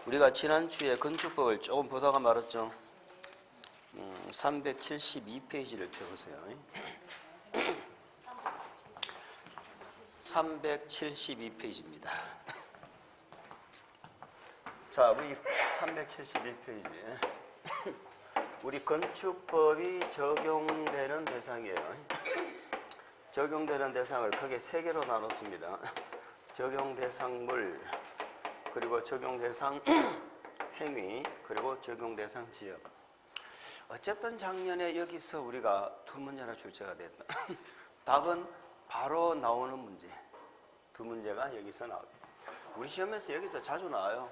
우리가 지난주에 건축법을 조금 보다가 말았죠. 372페이지를 펴보세요. 372페이지입니다. 자, 우리 371페이지. 우리 건축법이 적용되는 대상이에요. 적용되는 대상을 크게 세 개로 나눴습니다. 적용 대상물, 그리고 적용 대상 행위, 그리고 적용 대상 지역. 어쨌든 작년에 여기서 우리가 두 문제나 출제가 됐다. 답은 바로 나오는 문제. 두 문제가 여기서 나옵니다. 우리 시험에서 여기서 자주 나와요.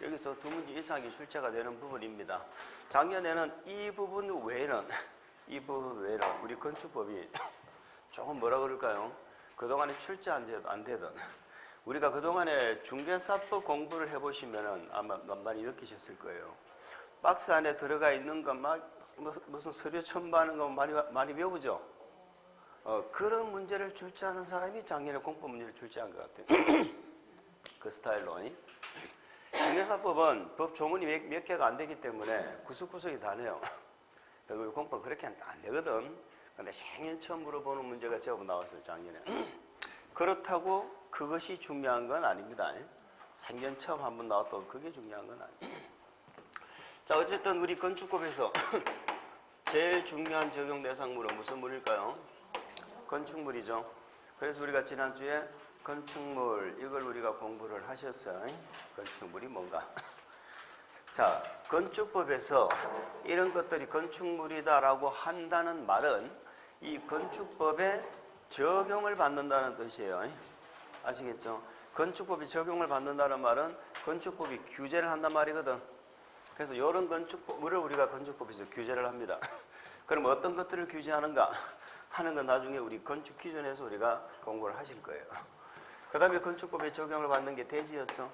여기서 두 문제 이상이 출제가 되는 부분입니다. 작년에는 이 부분 외에는 우리 건축법이 조금 뭐라 그럴까요? 그동안에 출제 안 되던, 우리가 그동안에 중개사법 공부를 해보시면 아마 많이 느끼셨을 거예요. 박스 안에 들어가 있는 것만 무슨 서류 첨부하는 거 많이 배우죠? 그런 문제를 출제하는 사람이 작년에 공법 문제를 출제한 것 같아요. 그 스타일로. 중개사법은 법 조문이 몇 개가 안 되기 때문에 구석구석이 다네요. 그리고 공법 그렇게 안 되거든. 근데 생년 처음 물어보는 문제가 제법 나왔어요, 작년에. 그렇다고 그것이 중요한 건 아닙니다. 생년 처음 한번 나왔다고 그게 중요한 건 아닙니다. 자, 어쨌든 우리 건축법에서 제일 중요한 적용 대상물은 무슨 물일까요? 건축물이죠. 그래서 우리가 지난주에 건축물, 이걸 우리가 공부를 하셨어요. 건축물이 뭔가. 자, 건축법에서 이런 것들이 건축물이다라고 한다는 말은 이 건축법에 적용을 받는다는 뜻이에요. 아시겠죠? 건축법이 적용을 받는다는 말은 건축법이 규제를 한단 말이거든. 그래서 이런 건축물을 우리가 건축법에서 규제를 합니다. 그럼 어떤 것들을 규제하는가 하는 건 나중에 우리 건축 기준에서 우리가 공부를 하실 거예요. 그 다음에 건축법에 적용을 받는 게 대지였죠.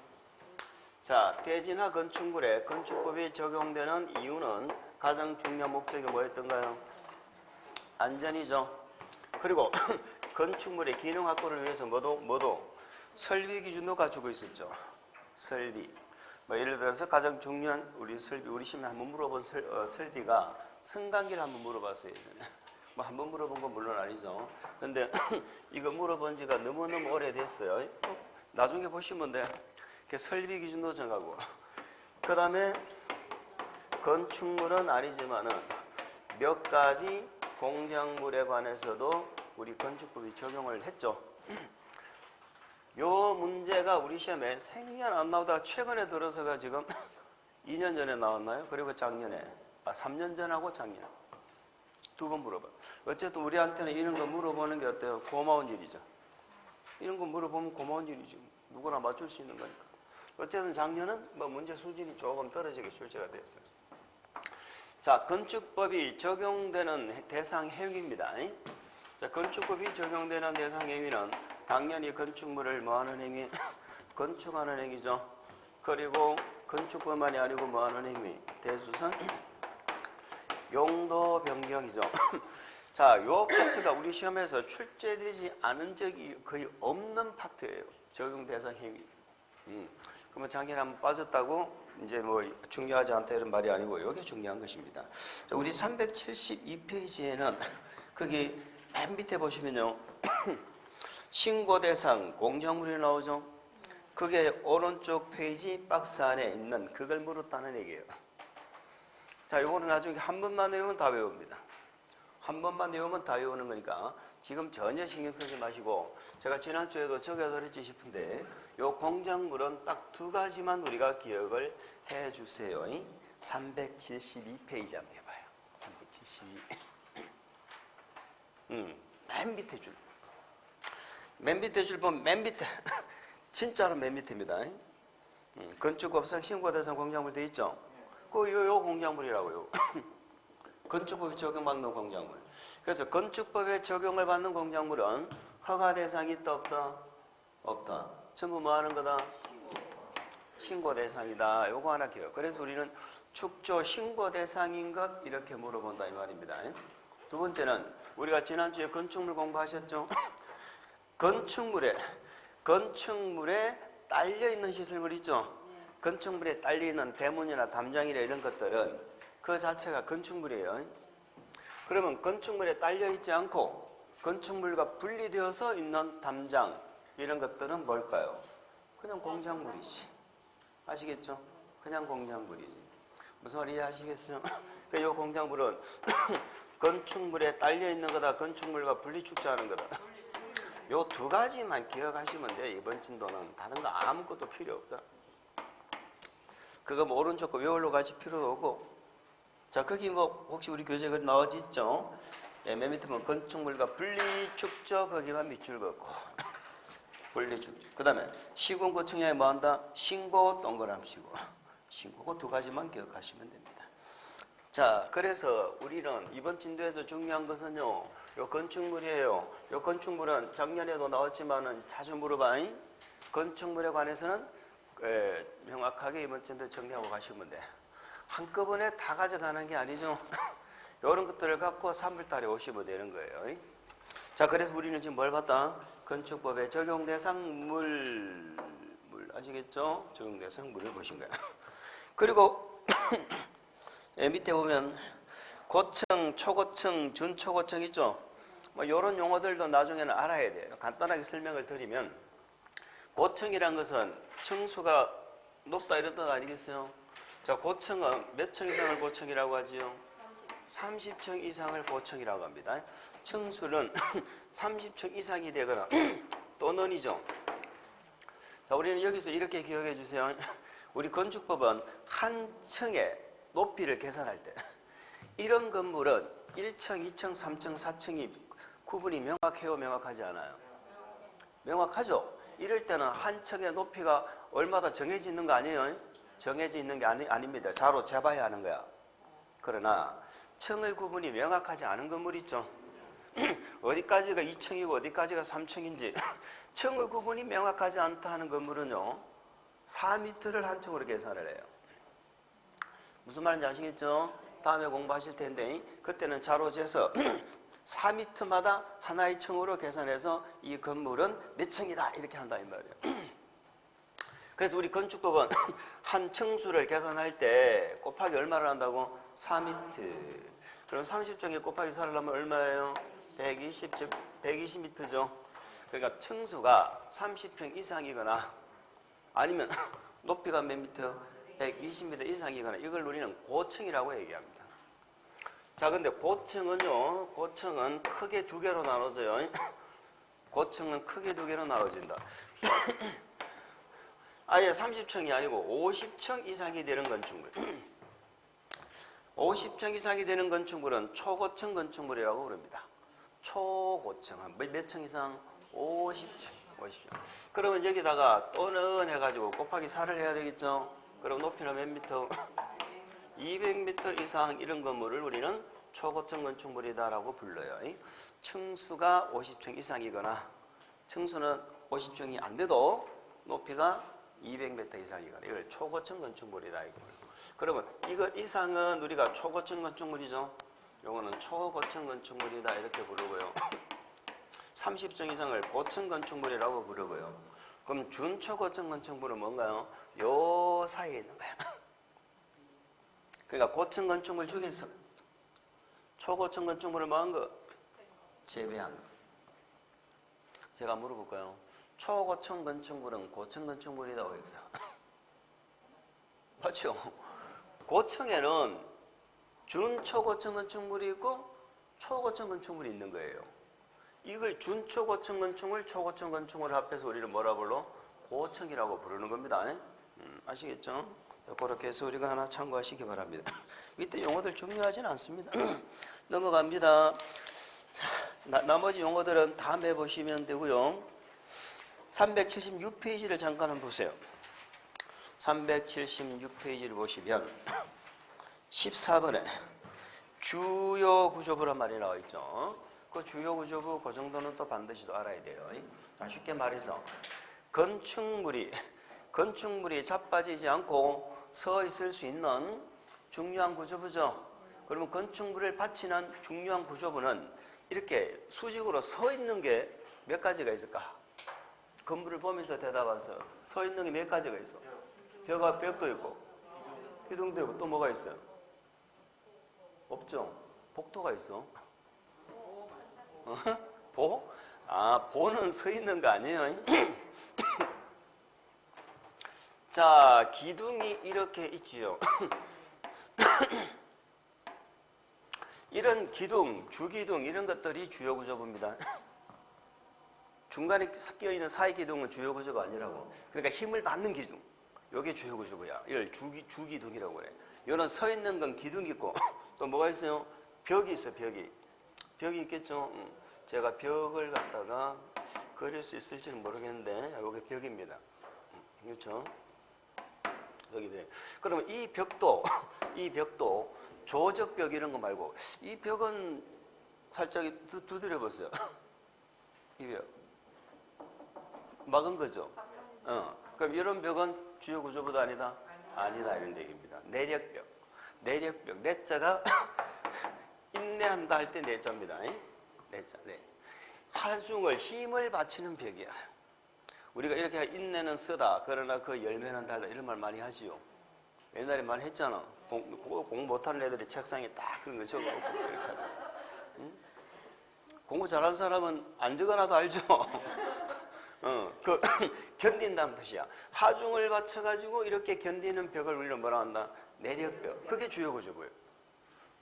자, 대지나 건축물에 건축법이 적용되는 이유는 가장 중요한 목적이 뭐였던가요? 안전이죠. 그리고 건축물의 기능 확보를 위해서 뭐도 설비 기준도 갖추고 있었죠. 설비. 예를 들어서 가장 중요한 우리 설비, 우리 시험에 한번 물어본 설비가 승강기를 한번 물어봤어요. 한번 물어본 건 물론 아니죠. 근데 이거 물어본 지가 너무너무 오래됐어요. 나중에 보시면 돼. 설비 기준도 정하고. 그 다음에 건축물은 아니지만은 몇 가지 공작물에 관해서도 우리 건축법이 적용을 했죠. 요 문제가 우리 시험에 생년 안 나오다가 최근에 들어서가 지금 2년 전에 나왔나요? 그리고 작년에, 3년 전하고 작년. 두 번 물어봐. 어쨌든 우리한테는 이런 거 물어보는 게 어때요? 고마운 일이죠. 이런 거 물어보면 고마운 일이죠. 누구나 맞출 수 있는 거니까. 어쨌든 작년은 문제 수준이 조금 떨어지게 출제가 됐어요. 자, 건축법이 적용되는 대상 행위입니다. 자, 건축법이 적용되는 대상 행위는 당연히 건축물을 뭐하는 행위? 건축하는 행위죠. 그리고 건축법만이 아니고 뭐하는 행위? 대수선, 용도 변경이죠. 자, 요 파트가 우리 시험에서 출제되지 않은 적이 거의 없는 파트예요. 적용 대상 행위. 그러면 작년에 한번 빠졌다고 이제 중요하지 않다 이런 말이 아니고 이게 중요한 것입니다. 자, 우리 372페이지에는 거기 맨 밑에 보시면요. 신고 대상 공작물이 나오죠. 그게 오른쪽 페이지 박스 안에 있는 그걸 물었다는 얘기예요. 자, 요거는 나중에 한 번만 외우면 다 외웁니다. 한 번만 외우면 다 외우는 거니까 지금 전혀 신경 쓰지 마시고, 제가 지난주에도 적어드렸지 싶은데 요 공작물은 딱 두 가지만 우리가 기억을 해주세요. 372페이지 한번 해봐요. 372. 맨 밑에 줄. 맨 밑에 줄 보면 맨 밑에 진짜로 맨 밑입니다. 건축법상 신고대상 공작물 돼 있죠? 요 공작물이라고요. 건축법에 적용받는 공작물. 그래서 건축법에 적용을 받는 공작물은 허가 대상이 있다 없다? 없다. 전부 뭐 하는 거다? 신고 대상이다. 요거 하나 기억. 그래서 우리는 축조 신고 대상인 것 이렇게 물어본다 이 말입니다. 두 번째는 우리가 지난주에 건축물 공부하셨죠? 건축물에 딸려있는 시설물 있죠? 건축물에 딸리는 대문이나 담장이나 이런 것들은 그 자체가 건축물이에요. 그러면 건축물에 딸려 있지 않고 건축물과 분리되어서 있는 담장 이런 것들은 뭘까요? 그냥 공작물이지. 아시겠죠? 그냥 공작물이지. 무슨 말인지 아시겠어요? 이 공작물은 건축물에 딸려 있는 거다, 건축물과 분리축적하는 거다. 요 두 가지만 기억하시면 돼요. 이번 진도는 다른 거 아무것도 필요 없다. 그거 뭐 오른쪽 거 외울러 가실 필요도 없고. 자, 거기 뭐 혹시 우리 교재 그 나와 있죠? 예, 맨 밑에 보면 건축물과 분리축적 거기만 밑줄 긋고 분리축적. 그 다음에 시공고층량에 뭐 한다? 신고 동그라미 치고. 신고 두 가지만 기억하시면 됩니다. 자, 그래서 우리는 이번 진도에서 중요한 것은요, 요 건축물이에요. 요 건축물은 작년에도 나왔지만은 자주 물어봐잉. 건축물에 관해서는 명확하게 이번 진도에 정리하고 가시면 돼. 한꺼번에 다 가져가는 게 아니죠. 이런 것들을 갖고 3월달에 오시면 되는 거예요. 자, 그래서 우리는 지금 뭘 봤다? 건축법의 적용 대상 물 아시겠죠? 적용 대상 물을 보신 거야. 그리고 밑에 보면 고층, 초고층, 준초고층 있죠? 뭐 이런 용어들도 나중에는 알아야 돼요. 간단하게 설명을 드리면 고층이란 것은 층수가 높다 이런 뜻 아니겠어요? 자, 고층은 몇 층 이상을 고층이라고 하지요? 30층 이상을 고층이라고 합니다. 층수는 30층 이상이 되거나 또는이죠. 자, 우리는 여기서 이렇게 기억해 주세요. 우리 건축법은 한 층의 높이를 계산할 때 이런 건물은 1층, 2층, 3층, 4층이 구분이 명확해요? 명확하지 않아요? 명확하죠? 이럴 때는 한 층의 높이가 얼마나 정해져 있는 거 아니에요? 정해져 있는 게 아닙니다. 자로 재봐야 하는 거야. 그러나 층의 구분이 명확하지 않은 건물 있죠? 어디까지가 2층이고 어디까지가 3층인지 층의 구분이 명확하지 않다 하는 건물은요 4m를 한 층으로 계산을 해요. 무슨 말인지 아시겠죠? 다음에 공부하실 텐데 그때는 자로 재서 4m마다 하나의 층으로 계산해서 이 건물은 몇 층이다 이렇게 한다 이 말이에요. 그래서 우리 건축법은 한 층수를 계산할 때 곱하기 얼마를 한다고? 4m. 그럼 30층에 곱하기 4를 하면 얼마예요? 120m죠. 그러니까 층수가 30평 이상이거나 아니면 높이가 몇 미터? 120m 이상이거나 이걸 우리는 고층이라고 얘기합니다. 자, 근데 고층은요, 고층은 크게 두 개로 나눠져요. 고층은 크게 두 개로 나눠진다. 아예 30층이 아니고 50층 이상이 되는 건축물. 50층 이상이 되는 건축물은 초고층 건축물이라고 부릅니다. 초고층. 몇 층 이상? 50층. 50층. 그러면 여기다가 또는 해가지고 곱하기 4를 해야 되겠죠? 그럼 높이는 몇 미터? 200m 이상 이런 건물을 우리는 초고층 건축물이다라고 불러요. 층수가 50층 이상이거나 층수는 50층이 안 돼도 높이가 200m 이상이거나 이걸 초고층 건축물이다. 그러면 이거 이상은 우리가 초고층 건축물이죠. 요거는 초고층 건축물이다 이렇게 부르고요. 30층 이상을 고층 건축물이라고 부르고요. 그럼 준초고층 건축물은 뭔가요? 요 사이에 있는 거야. 그러니까 고층 건축물 중에서 초고층 건축물을 뭐한 거? 제외한 거. 제가 물어볼까요? 초고층 건축물은 고층 건축물이라고 했어. 맞죠? 고층에는 준초고층 건축물이 있고 초고층 건축물이 있는 거예요. 이걸 준초고층 건축물, 초고층 건축물 합해서 우리는 뭐라 불러? 고층이라고 부르는 겁니다. 아시겠죠? 그렇게 해서 우리가 하나 참고하시기 바랍니다. 밑에 용어들 중요하진 않습니다. 넘어갑니다. 나머지 용어들은 다음에 보시면 되고요. 376페이지를 잠깐 한번 보세요. 376페이지를 보시면 14번에 주요 구조부란 말이 나와 있죠. 그 주요 구조부 그 정도는 또 반드시 또 알아야 돼요. 쉽게 말해서 건축물이 자빠지지 않고 서 있을 수 있는 중요한 구조부죠. 그러면 건축물을 받치는 중요한 구조부는 이렇게 수직으로 서 있는 게 몇 가지가 있을까? 건물을 보면서 대답하세요. 서 있는 게 몇 가지가 있어? 벽도 있고 기둥도 있고 또 뭐가 있어요? 없죠. 복도가 있어. 보? 보는 서 있는 거 아니에요? 자, 기둥이 이렇게 있지요. 이런 기둥, 주기둥 이런 것들이 주요 구조부입니다. 중간에 섞여 있는 사이 기둥은 주요 구조가 아니라고. 그러니까 힘을 받는 기둥. 이게 주요 구조부야. 이걸 주기둥이라고 그래. 이런 서 있는 건 기둥이 있고 또 뭐가 있어요? 벽이 있어, 벽이. 벽이 있겠죠. 제가 벽을 갖다가 그릴 수 있을지는 모르겠는데 이게 벽입니다. 그렇죠? 여기 돼. 그러면 이 벽도 조적벽 이런 거 말고 이 벽은 살짝 두드려 보세요. 이 벽 막은 거죠. 그럼 이런 벽은 주요 구조부도 아니다? 아니다 이런 얘기입니다. 내력벽. 내자가 인내한다 할 때 내자입니다. 내자. 네. 하중을 힘을 바치는 벽이야. 우리가 이렇게 인내는 쓰다 그러나 그 열매는 달다 이런 말 많이 하지요. 옛날에 많이 했잖아. 공부 못하는 애들이 책상에 딱 그런 거 적어놓고 이렇게 하다. 응? 공부 잘하는 사람은 안 적어놔도 알죠. 그 견딘다는 뜻이야. 하중을 바쳐가지고 이렇게 견디는 벽을 우리는 뭐라 한다? 내력벽. 그게 주요 구조부예요.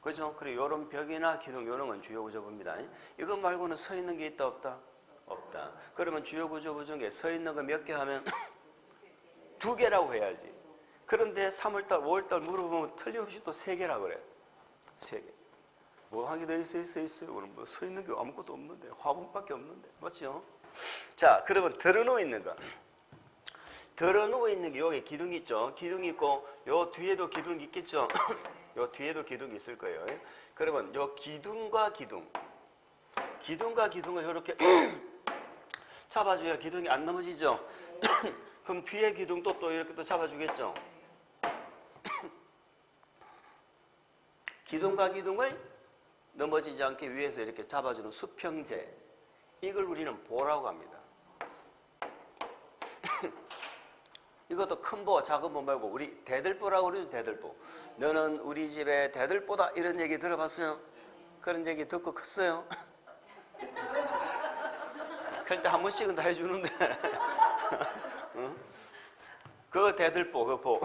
그죠? 그리고 이런 벽이나 기둥 이런 건 주요 구조부입니다. 이것 말고는 서 있는 게 있다 없다? 없다. 그러면 주요 구조부 중에 서 있는 거 몇 개 하면 2개라고 해야지. 그런데 3월달, 5월달 물어보면 틀림없이 또 3개라고 그래. 3개. 뭐 하게 돼 있어요. 그럼 뭐 서 있는 게 아무것도 없는데 화분밖에 없는데 맞죠? 자, 그러면 들어누워 있는 거. 들어누워 있는 게 여기 기둥 있죠. 기둥이 있고 요 뒤에도 기둥이 있겠죠. 요 뒤에도 기둥이 있을 거예요. 그러면 요 기둥과 기둥을 이렇게 잡아줘야 기둥이 안 넘어지죠. 그럼 뒤에 기둥도 또 이렇게 또 잡아주겠죠. 기둥과 기둥을 넘어지지 않게 위에서 이렇게 잡아주는 수평제. 이걸 우리는 보라고 합니다. 이것도 큰 보, 작은 보 말고 우리 대들보라고 그러죠. 대들보. 너는 우리 집에 대들보다 이런 얘기 들어봤어요? 그런 얘기 듣고 컸어요? 그럴 때 한 번씩은 다 해주는데 응? 그 대들보, 그 보.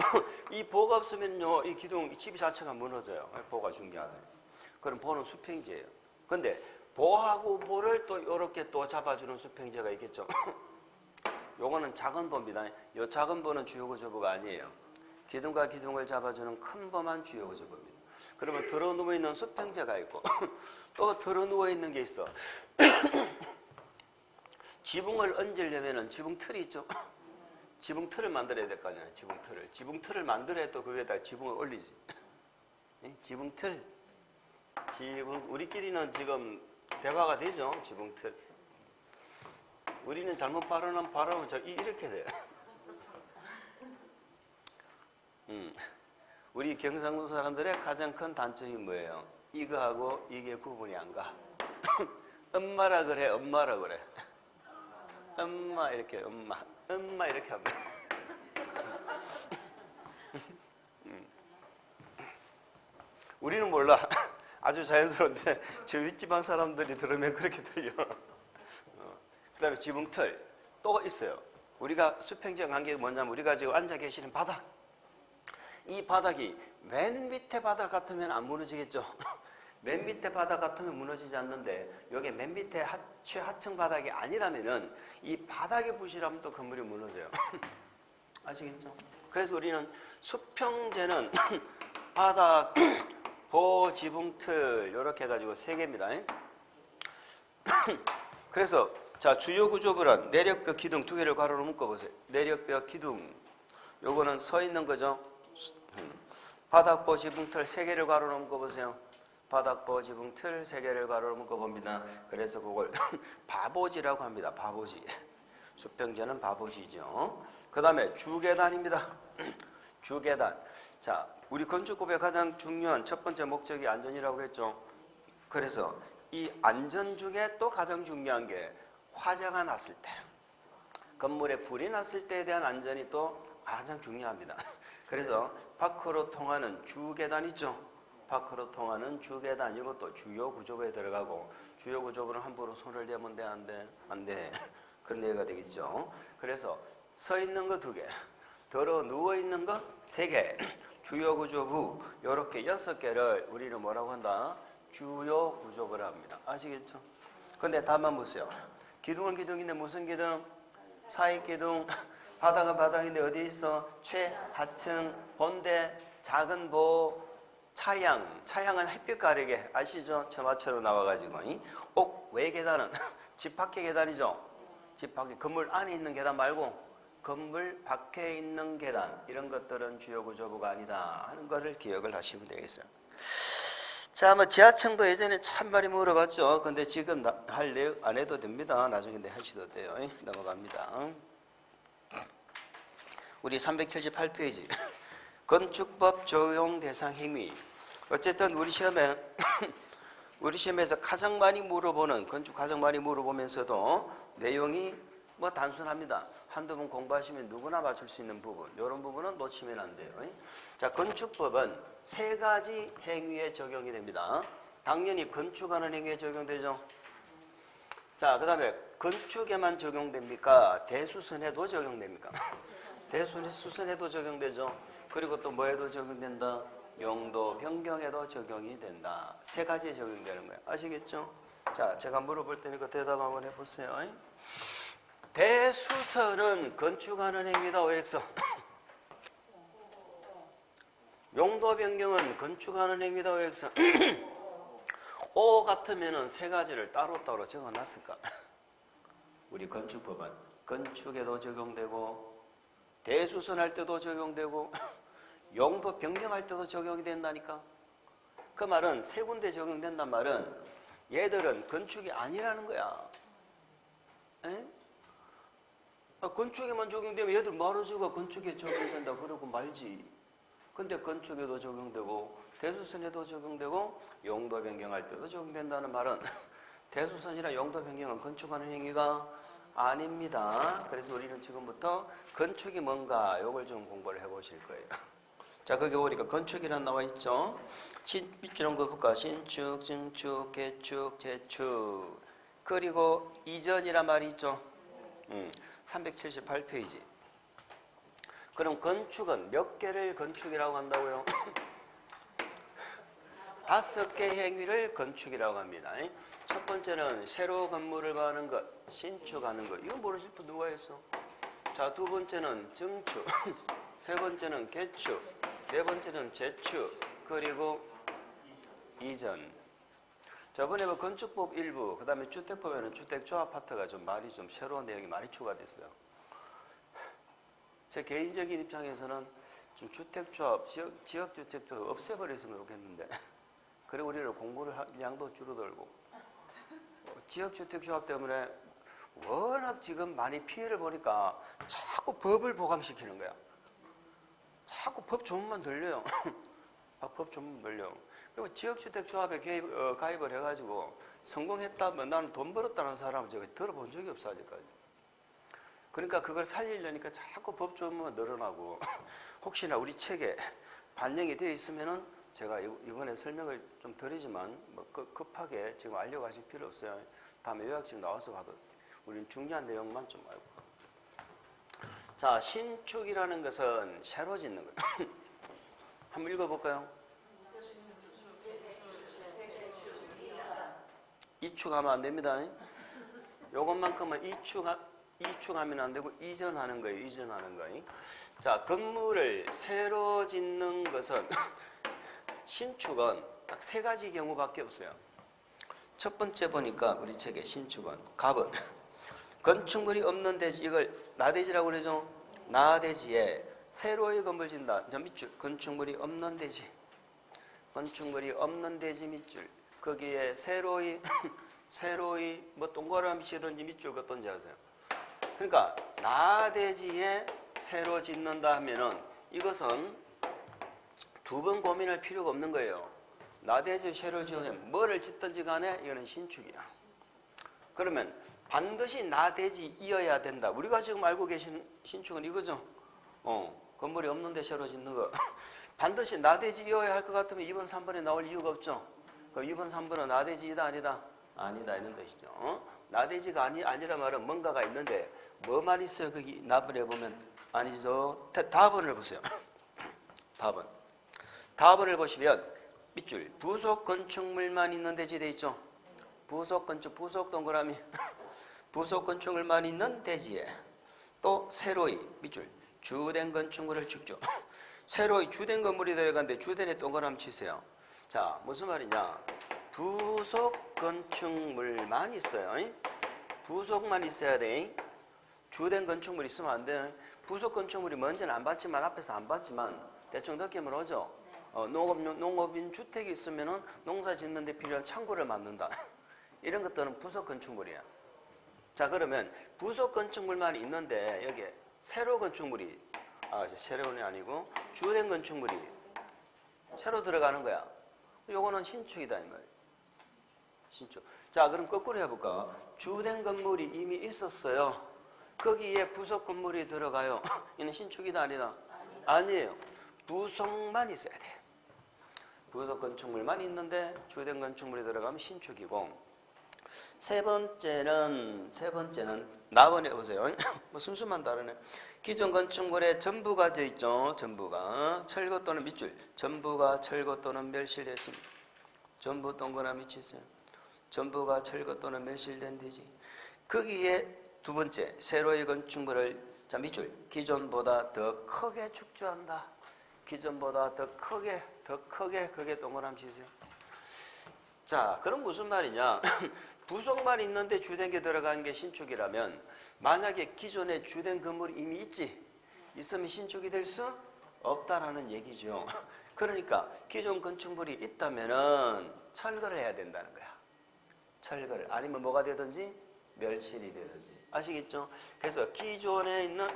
이 보가 없으면요, 이 기둥, 이 집 자체가 무너져요. 보가 중요하다. 그럼 보는 수평제예요. 근데 보하고 보를 또 이렇게 또 잡아주는 수평제가 있겠죠. 요거는 작은 보입니다. 요 작은 보는 주요 구조부가 아니에요. 기둥과 기둥을 잡아주는 큰 보만 주요 구조부입니다. 그러면 들어 누워 있는 수평제가 있고 또 들어 누워 있는 게 있어. 지붕을 얹으려면은 지붕틀이 있죠. 지붕틀을 만들어야 될 거 아니에요. 지붕틀을 만들어야 또 거기에다 지붕을 올리지. 지붕틀. 우리끼리는 지금 대화가 되죠. 지붕틀. 우리는 잘못 발음하면 이렇게 돼요. 우리 경상도 사람들의 가장 큰 단점이 뭐예요? 이거하고 이게 구분이 안 가. 엄마라 그래. 엄마 이렇게 엄마 이렇게 합니다. 우리는 몰라. 아주 자연스러운데 저 윗지방 사람들이 들으면 그렇게 들려. 그 다음에 지붕틀 또 있어요. 우리가 수평적 관계가 뭐냐면 우리가 지금 앉아 계시는 바닥. 이 바닥이 맨 밑에 바닥 같으면 안 무너지겠죠. 맨 밑에 바닥 같으면 무너지지 않는데 이게 맨 밑에 최하층 바닥이 아니라면은 이 바닥의 부실하면 또 건물이 무너져요. 아시겠죠? 그래서 우리는 수평재는 바닥, 보, 지붕틀 이렇게 해가지고 3개입니다. 그래서 자, 주요 구조부는 내력벽, 기둥 2개를 가로로 묶어보세요. 내력벽, 기둥 요거는 서 있는 거죠. 바닥, 보, 지붕틀 3개를 가로로 묶어보세요. 바닥, 보, 지붕틀 3개를 가로로 묶어봅니다. 그래서 그걸 바보지라고 합니다. 바보지. 수평재는 바보지죠. 그 다음에 주계단입니다. 주계단. 자, 우리 건축법의 가장 중요한 첫 번째 목적이 안전이라고 했죠. 그래서 이 안전 중에 또 가장 중요한 게 화재가 났을 때, 건물에 불이 났을 때에 대한 안전이 또 가장 중요합니다. 그래서 밖으로 통하는 주계단 있죠. 밖으로 통하는 주계단, 이것도 주요 구조부에 들어가고, 주요 구조부는 함부로 손을 대면 돼, 안 돼? 안 돼. 그런 얘기가 되겠죠. 그래서 서 있는 거 2개, 들어 누워 있는 거 3개, 주요 구조부 이렇게 6개를 우리는 뭐라고 한다? 주요 구조부라 합니다. 아시겠죠? 근데 다만 보세요. 기둥은 기둥인데 무슨 기둥? 사익 기둥. 바닥은 바닥인데 어디 있어? 최하층, 본대, 작은 보, 차양. 차양은 햇빛 가리개. 아시죠? 처마처럼 나와가지고. 옥 외 계단은 집 밖의 계단이죠. 집 밖에, 건물 안에 있는 계단 말고 건물 밖에 있는 계단, 이런 것들은 주요 구조부가 아니다 하는 것을 기억을 하시면 되겠어요. 자, 뭐 지하층도 예전에 참 많이 물어봤죠. 근데 지금 할 내용 안 해도 됩니다. 나중에 하셔도 돼요. 넘어갑니다. 우리 378페이지 건축법 적용 대상 행위. 어쨌든 우리 시험에서 가장 많이 물어보는, 건축 가장 많이 물어보면서도 내용이 뭐 단순합니다. 한두 번 공부하시면 누구나 맞출 수 있는 부분, 이런 부분은 놓치면 안 돼요. 자, 건축법은 3가지 행위에 적용이 됩니다. 당연히 건축하는 행위에 적용되죠. 자, 그 다음에 건축에만 적용됩니까? 대수선에도 적용됩니까? 대수선에도 적용되죠. 그리고 또 뭐에도 적용된다? 용도 변경에도 적용이 된다. 3가지에 적용되는 거예요. 아시겠죠? 자, 제가 물어볼 테니까 대답 한번 해보세요. 대수선은 건축하는 행위다, OX. 용도 변경은 건축하는 행위다, OX. O 같으면은 3가지를 따로따로 적어놨을까? 우리 건축법은 건축에도 적용되고, 대수선 할 때도 적용되고, 용도 변경할 때도 적용이 된다니까. 그 말은 3군데 적용된단 말은 얘들은 건축이 아니라는 거야. 에? 건축에만 적용되면 얘들 말아주고 건축에 적용된다 그러고 말지. 근데 건축에도 적용되고 대수선에도 적용되고 용도 변경할 때도 적용된다는 말은 대수선이나 용도 변경은 건축하는 행위가 아닙니다. 그래서 우리는 지금부터 건축이 뭔가 이걸 좀 공부를 해보실 거예요. 자, 거기 보니까 건축이란 나와 있죠. 밑줄 한번 볼까? 신축, 증축, 개축, 재축. 그리고 이전이란 말이 있죠. 378페이지. 그럼 건축은 몇 개를 건축이라고 한다고요? 5개 행위를 건축이라고 합니다. 첫 번째는 새로 건물을 하는 것, 신축하는 것. 이거 모르실 분 누가 있어? 자, 2번째는 증축, 3번째는 개축, 4번째는 재축, 그리고 이전. 저번에 뭐 건축법 일부, 그 다음에 주택법에는 주택조합 파트가 좀 말이 좀 새로운 내용이 많이 추가됐어요. 제 개인적인 입장에서는 좀 주택조합, 지역주택도 없애버렸으면 좋겠는데, 그리고 우리는 공부를 양도 줄어들고, 지역주택조합 때문에 워낙 지금 많이 피해를 보니까 자꾸 법을 보강시키는 거야. 자꾸 법 조문만 들려요. 법 조문만 들려. 그리고 지역주택조합에 가입을 해가지고 성공했다면 나는 돈 벌었다는 사람은 제가 들어본 적이 없어, 아직까지. 그러니까 그걸 살리려니까 자꾸 법 조문만 늘어나고, 혹시나 우리 책에 반영이 되어 있으면은 제가 이번에 설명을 좀 드리지만 뭐 급하게 지금 알려가실 필요 없어요. 다음에 요약집 나와서 봐도 우리는 중요한 내용만 좀 알고. 자, 신축이라는 것은 새로 짓는 거예요. 한번 읽어볼까요? 이축하면 안 됩니다. 요것만큼은 이축하면 안 되고 이전하는 거예요. 이전하는 거예요. 자, 건물을 새로 짓는 것은 신축은 딱 3가지 경우밖에 없어요. 첫 번째 보니까 우리 책에 신축은 갑은 건축물이 없는 대지, 이걸 나대지라고 그러죠. 나대지에 새로이 건물 짓는다. 저 밑줄 건축물이 없는 대지, 건축물이 없는 대지 밑줄, 거기에 새로이 뭐 동그라미 치든지 밑줄 긋든지 하세요. 그러니까 나대지에 새로 짓는다 하면은 이것은 2번 고민할 필요가 없는 거예요. 나대지 새로 지으면 뭐를 짓든지 간에 이거는 신축이야. 그러면 반드시 나대지이어야 된다. 우리가 지금 알고 계신 신축은 이거죠. 건물이 없는데 새로 짓는 거. 반드시 나대지이어야 할 것 같으면 2번, 3번에 나올 이유가 없죠. 그럼 2번, 3번은 나대지이다 아니다? 아니다 이런 뜻이죠. 나대지가 아니라 말은 뭔가가 있는데 뭐만 있어요? 거기 나번에 보면 아니죠. 답번을 보세요. 답번을 보시면 밑줄 부속 건축물만 있는 대지 돼 있죠. 부속 동그라미 부속 건축물만 있는 대지에 또 새로이 밑줄 주된 건축물을 축죠. 새로이 주된 건물이 들어가는데 주된에 동그라미 치세요. 자, 무슨 말이냐? 부속 건축물만 있어요. 부속만 있어야 돼. 주된 건축물 있으면 안 돼. 부속 건축물이 먼저는 안 봤지만 앞에서 안 봤지만 대충 느낌은 오죠. 농업인 주택이 있으면은 농사 짓는데 필요한 창고를 만든다. 이런 것들은 부속 건축물이야. 자, 그러면 부속 건축물만 있는데 여기에 새로 건축물이 새로운이 아니고 주된 건축물이 새로 들어가는 거야. 요거는 신축이다 이 말이야. 신축. 자, 그럼 거꾸로 해볼까? 주된 건물이 이미 있었어요. 거기에 부속 건물이 들어가요. 이는 신축이다 아니다? 아니에요. 부속만 있어야 돼. 부속 건축물만 있는데 주된 건축물이 들어가면 신축이고, 세 번째는 나번에 보세요. 뭐 순수만 다르네. 기존 건축물에 전부가 되어 있죠. 전부가 철거 또는 밑줄 전부가 철거 또는 멸실됐습니다. 전부 동그라미 치세요. 전부가 철거 또는 멸실된 되지. 거기에 두 번째 새로의 건축물을 자 밑줄 기존보다 더 크게 축조한다. 기존보다 더 크게 그게 동그라미 치세요. 자, 그럼 무슨 말이냐? 부속만 있는데 주된 게 들어간 게 신축이라면 만약에 기존에 주된 건물이 이미 있으면 신축이 될 수 없다라는 얘기죠. 그러니까 기존 건축물이 있다면은 철거를 해야 된다는 거야. 철거를. 아니면 뭐가 되든지 멸실이 되든지. 아시겠죠? 그래서 기존에 있는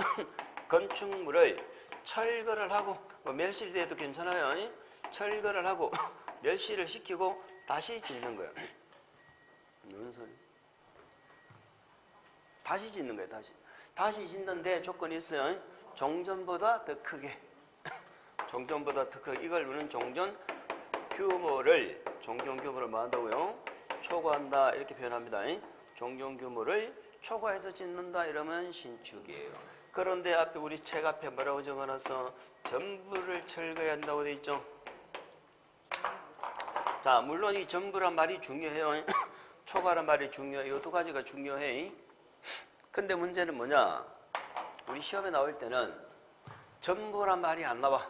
건축물을 철거를 하고 멸실이 돼도 괜찮아요. 철거를 하고 멸실을 시키고 다시 짓는 거예요. 무슨 소리? 다시 짓는 거예요. 다시 짓는데 조건이 있어요. 종전보다 더 크게. 종전보다 더 크게. 이걸 우리는 종전 규모를 뭐 한다고요? 초과한다 이렇게 표현합니다. 종전 규모를 초과해서 짓는다 이러면 신축이에요. 그런데 앞에 우리 책 앞에 뭐라고 적어놨어? 전부를 철거해야 한다고 돼 있죠. 자, 물론 이 전부란 말이 중요해요. 초과란 말이 중요해요. 이 두 가지가 중요해. 근데 문제는 뭐냐? 우리 시험에 나올 때는 전부란 말이 안 나와.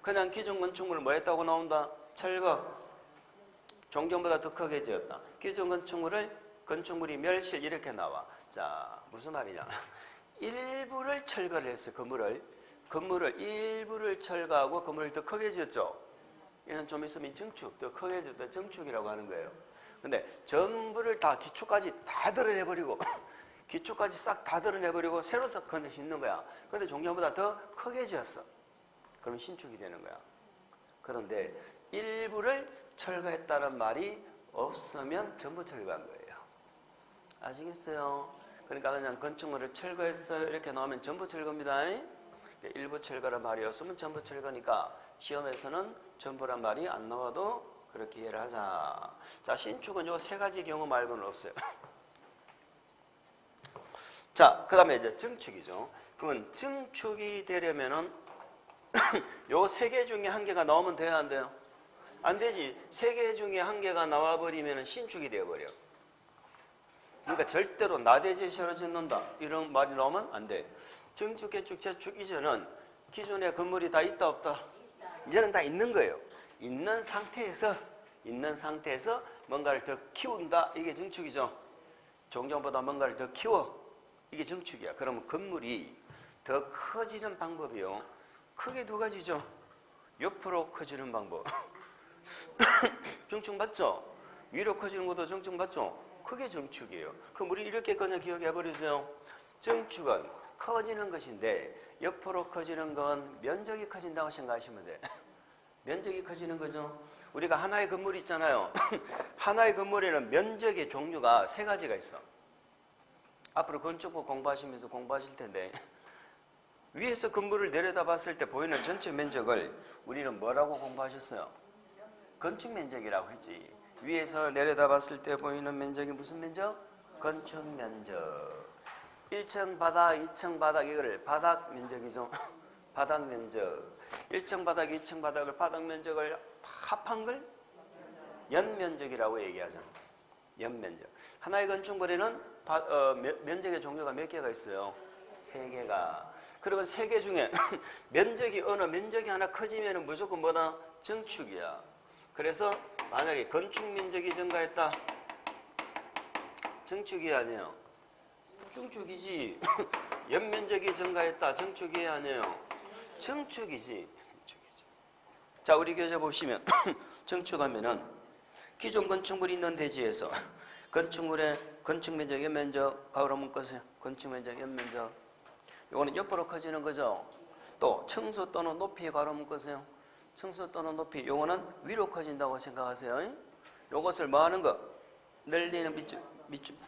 그냥 기존 건축물을 뭐 했다고 나온다? 철거. 종전보다 더 크게 지었다. 기존 건축물이 멸실 이렇게 나와. 자, 무슨 말이냐? 일부를 철거를 했어요. 건물을 일부를 철거하고 건물을 더 크게 지었죠. 이는 좀 있으면 증축, 더 크게 지었다. 증축이라고 하는 거예요. 근데 전부를 다 기초까지 다 드러내버리고 기초까지 싹 다 드러내버리고 새로 건을 짓는 거야. 근데 종전보다 더 크게 지었어. 그럼 신축이 되는 거야. 그런데 일부를 철거했다는 말이 없으면 전부 철거한 거예요. 아시겠어요? 그러니까 그냥 건축물을 철거했어요 이렇게 나오면 전부 철거입니다. 일부 철거란 말이 없으면 전부 철거니까 시험에서는 전부란 말이 안 나와도 그렇게 이해를 하자. 자, 신축은 요 세 가지 경우 말고는 없어요. 자, 그 다음에 이제 증축이죠. 그러면 증축이 되려면은 요 세 개 중에 한 개가 나오면 돼야 안 돼요? 안 되지. 세 개 중에 한 개가 나와버리면 신축이 되어버려. 그러니까 절대로 나대지에 새로 짓는다 이런 말이 나오면 안 돼. 증축, 개축, 재축 이전은 기존에 건물이 다 있다 없다? 이제는 다 있는 거예요. 있는 상태에서 뭔가를 더 키운다. 이게 증축이죠. 종전보다 뭔가를 더 키워. 이게 증축이야. 그러면 건물이 더 커지는 방법이요. 크게 두 가지죠. 옆으로 커지는 방법. 증축 맞죠? 위로 커지는 것도 증축 맞죠? 그게 증축이에요. 그럼 우리 이렇게 그냥 기억해 버리세요. 증축은 커지는 것인데 옆으로 커지는 건 면적이 커진다고 생각하시면 돼. 면적이 커지는 거죠. 우리가 하나의 건물이 있잖아요. 하나의 건물에는 면적의 종류가 세 가지가 있어. 앞으로 건축법 공부하시면서 공부하실 텐데 위에서 건물을 내려다봤을 때 보이는 전체 면적을 우리는 뭐라고 공부하셨어요? 건축 면적이라고 했지. 위에서 내려다봤을 때 보이는 면적이 무슨 면적? 건축 면적. 1층 바닥, 2층 바닥 이거를 바닥 면적이죠. 바닥 면적. 1층 바닥, 2층 바닥을 바닥 면적을 합한 걸 연면적이라고 얘기하잖아. 연면적. 하나의 건축물에는 면적의 종류가 몇 개가 있어요? 3개가. 그러면 3개 중에 면적이 어느 면적이 하나 커지면 무조건 뭐다? 증축이야. 그래서 만약에 건축 면적이 증가했다. 증축이 아니에요. 증축이지. 연면적이 증가했다. 증축이 아니에요. 증축이지. 자, 우리 교재 보시면 증축하면은 기존 건축물이 있는 대지에서 건축물의 건축 면적, 연면적 가로 묶으세요. 건축 면적, 연면적. 요거는 옆으로 커지는 거죠. 또 청소 또는 높이 가로 묶으세요. 청소 또는 높이. 요거는 위로 커진다고 생각하세요. 요것을 뭐 하는 것? 늘리는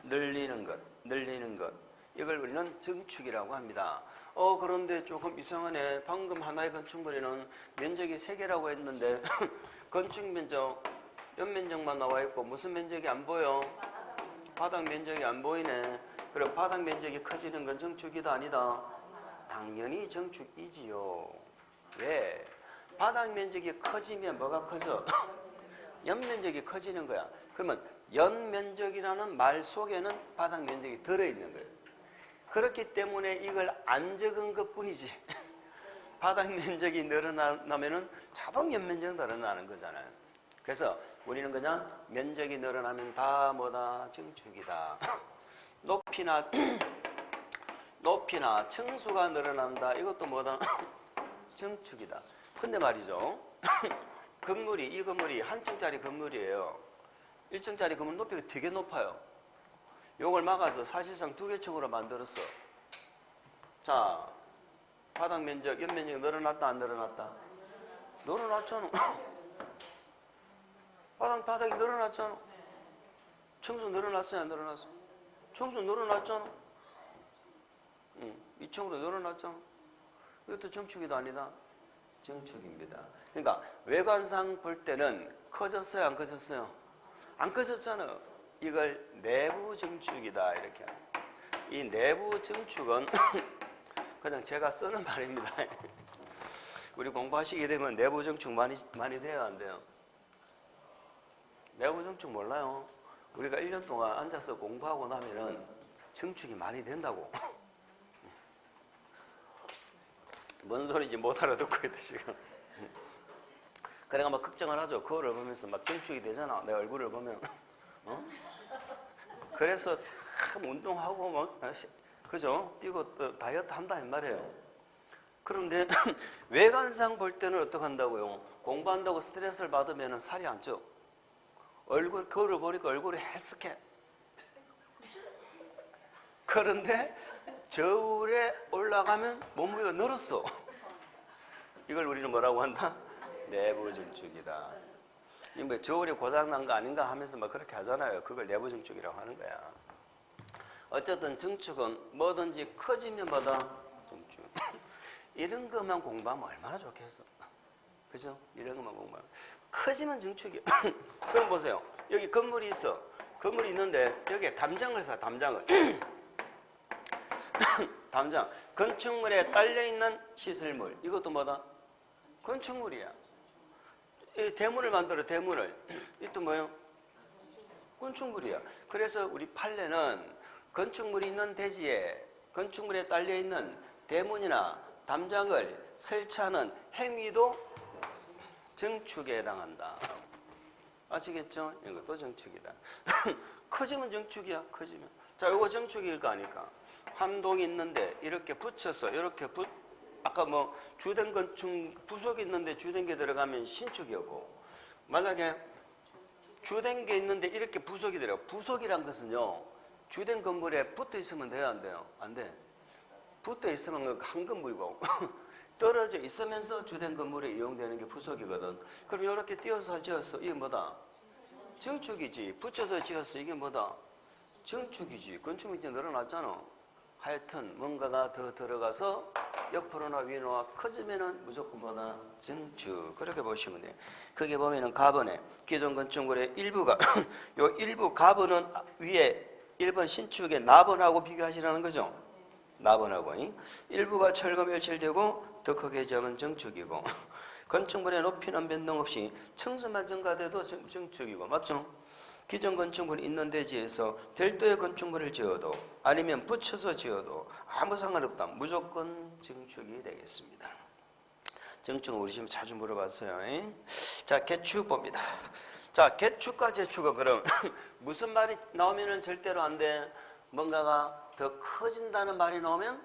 늘리는 것. 늘리는 것. 이걸 우리는 증축이라고 합니다. 그런데 조금 이상하네. 방금 하나의 건축물에는 면적이 3개라고 했는데 건축 면적, 연면적만 나와 있고 무슨 면적이 안 보여? 바닥 면적이 안 보이네. 그럼 바닥 면적이 커지는 건 증축이다 아니다? 당연히 증축이지요. 왜? 바닥 면적이 커지면 뭐가 커져? 연면적이 커지는 거야. 그러면 연면적이라는 말 속에는 바닥 면적이 들어있는 거예요. 그렇기 때문에 이걸 안 적은 것뿐이지. 바닥 면적이 늘어나면은 자동 연면적 늘어나는 거잖아요. 그래서 우리는 그냥 면적이 늘어나면 다 뭐다? 증축이다. 높이나 층수가 늘어난다. 이것도 뭐다? 증축이다. 근데 말이죠. 이 건물이 한 층짜리 건물이에요. 1층짜리 건물 높이가 되게 높아요. 요걸 막아서 사실상 2개 층으로 만들었어. 자, 바닥 면적, 연면적이 늘어났다, 안 늘어났다? 늘어났잖아. 바닥이 늘어났잖아. 청소 늘어났어요, 안 늘어났어? 청소 늘어났잖아. 2층으로 늘어났잖아. 이것도 증축이다, 아니다? 증축입니다. 그러니까 외관상 볼 때는 커졌어요, 안 커졌어요? 안 커졌잖아. 이걸 내부 증축이다, 이렇게. 이 내부 증축은 그냥 제가 쓰는 말입니다. 우리 공부하시게 되면 내부 증축 많이 돼요, 안 돼요? 내부 증축 몰라요? 우리가 1년 동안 앉아서 공부하고 나면은 증축이 많이 된다고. 뭔 소리인지 못 알아듣고 있다, 지금. 그래가 막 걱정을 하죠. 거울을 보면서 막 증축이 되잖아. 내 얼굴을 보면. 그래서 참 운동하고 막, 그죠? 뛰고 또 다이어트 한다는 말이에요. 그런데 외관상 볼 때는 어떻게 한다고요? 공부한다고 스트레스를 받으면 살이 안 쪄. 거울을 보니까 얼굴이 헬스케. 그런데 저울에 올라가면 몸무게가 늘었어. 이걸 우리는 뭐라고 한다? 내부 증축이다. 뭐 저울이 고장난 거 아닌가 하면서 막 그렇게 하잖아요. 그걸 내부 증축이라고 하는 거야. 어쨌든 증축은 뭐든지 커지면 뭐다? 증축. 이런 것만 공부하면 얼마나 좋겠어. 그죠? 이런 것만 공부하면. 커지면 증축이야. 그럼 보세요. 여기 건물이 있어. 건물이 있는데 여기에 담장을 사, 담장을. 담장. 건축물에 딸려있는 시설물. 이것도 뭐다? 건축물이야. 이 대문을 만들어, 대문을. 이것도 뭐예요? 건축물이야. 그래서 우리 판례는 건축물이 있는 대지에 건축물에 딸려있는 대문이나 담장을 설치하는 행위도 증축에 해당한다. 아시겠죠? 이것도 증축이다. 커지면 증축이야, 커지면. 자, 이거 증축일 거 아니까. 한 동이 있는데 이렇게 붙여서 이렇게 아까 뭐 주된 건축 부속이 있는데 주된 게 들어가면 신축이었고, 만약에 주된 게 있는데 이렇게 부속이 들어가. 부속이란 것은요, 주된 건물에 붙어 있으면 돼요, 안 돼요? 안 돼. 붙어 있으면 한 건물이고 떨어져 있으면서 주된 건물에 이용되는 게 부속이거든. 그럼 이렇게 띄어서 지었어. 이게 뭐다? 증축이지. 붙여서 지었어. 이게 뭐다? 증축이지. 건축물이 늘어났잖아. 하여튼 뭔가가 더 들어가서 옆으로나 위로나 커지면은 무조건 뭐다? 증축. 그렇게 보시면 돼요. 거기 보면은 가번에 기존 건축물의 일부가 요 일부 가번은 위에 1번 신축의 나번하고 비교하시라는 거죠. 나번하고 일부가 철거 멸실되고 더 크게 지으면 증축이고 건축물의 높이는 변동 없이 층수만 증가돼도 증축이고 맞죠? 기존 건축물이 있는 대지에서 별도의 건축물을 지어도 아니면 붙여서 지어도 아무 상관없다. 무조건 증축이 되겠습니다. 증축은 우리 지금 자주 물어봤어요. 자, 개축 봅니다. 자, 개축과 재축은 그럼 무슨 말이 나오면은 절대로 안 돼? 뭔가가 더 커진다는 말이 나오면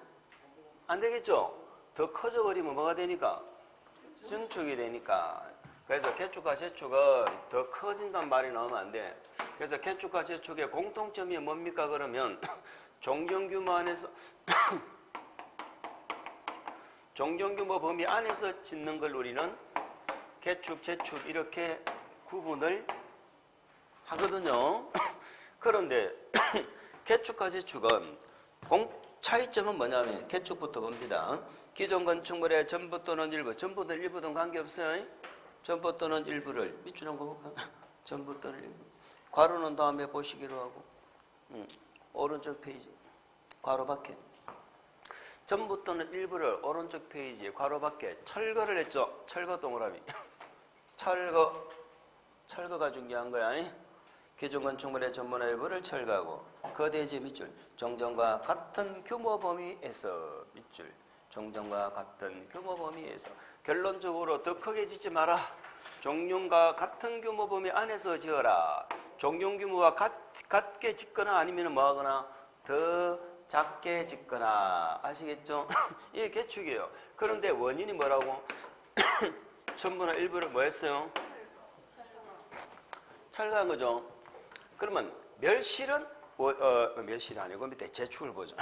안 되겠죠? 더 커져버리면 뭐가 되니까? 증축이 되니까. 그래서 개축과 재축은 더 커진다는 말이 나오면 안 돼. 그래서 개축과 재축의 공통점이 뭡니까 그러면 종전규모 안에서 종전규모 범위 안에서 짓는 걸 우리는 개축, 재축 이렇게 구분을 하거든요. 그런데 개축과 재축은 차이점은 뭐냐면 개축부터 봅니다. 기존 건축물의 전부 또는 일부, 전부든 일부든 관계없어요. 전부 또는 일부를 밑줄 한번 볼까? 전부 또는 일부. 괄호는 다음에 보시기로 하고 오른쪽 페이지 괄호 밖에 전부 또는 일부를 오른쪽 페이지에 괄호 밖에 철거를 했죠. 철거 동그라미 철거가 중요한 거야. 기존 건축물의 전부나 일부를 철거하고 거대지 밑줄 종전과 같은 규모 범위에서 밑줄 종전과 같은 규모 범위에서 결론적으로 더 크게 짓지 마라. 종용과 같은 규모 범위 안에서 지어라. 종용 규모와 같게 짓거나 아니면 뭐하거나 더 작게 짓거나 아시겠죠? 이게 개축이에요. 그런데 원인이 뭐라고? 전부나 일부를 뭐 했어요? 철거한 거죠. 그러면 멸실은 멸실이 아니고 밑에 재축을 보죠.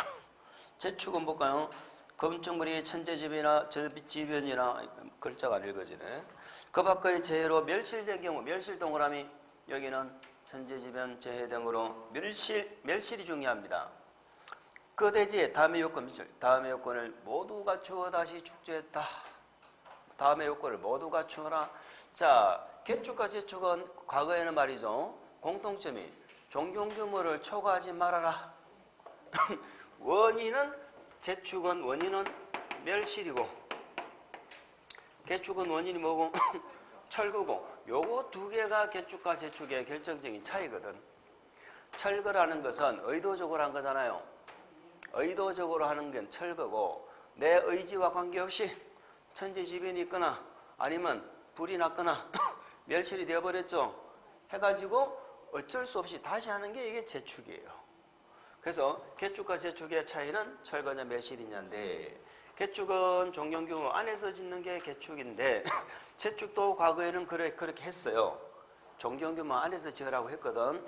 재축은 볼까요? 건축물이 천재지변이나 저지변이나 글자가 안 읽어지네. 그 밖의 재해로 멸실된 경우 멸실 동그라미 여기는 천재지변 재해 등으로 멸실이 중요합니다. 그 대지에 다음의 요건 밑줄 다음의 요건을 모두 갖추어 다시 축조했다. 다음의 요건을 모두 갖추어라. 자, 개축과 재축은 과거에는 말이죠. 공통점이 종용규모를 초과하지 말아라. 원인은 멸실이고 개축은 원인이 뭐고? 철거고. 요거 두 개가 개축과 재축의 결정적인 차이거든. 철거라는 것은 의도적으로 한 거잖아요. 의도적으로 하는 건 철거고 내 의지와 관계없이 천재지변이 있거나 아니면 불이 났거나 멸실이 되어버렸죠. 해가지고 어쩔 수 없이 다시 하는 게 이게 재축이에요. 그래서 개축과 재축의 차이는 철거냐 멸실이냐인데 개축은 종용규모 안에서 짓는 게 개축인데 재축도 과거에는 그렇게 했어요. 종용규모 안에서 지으라고 했거든.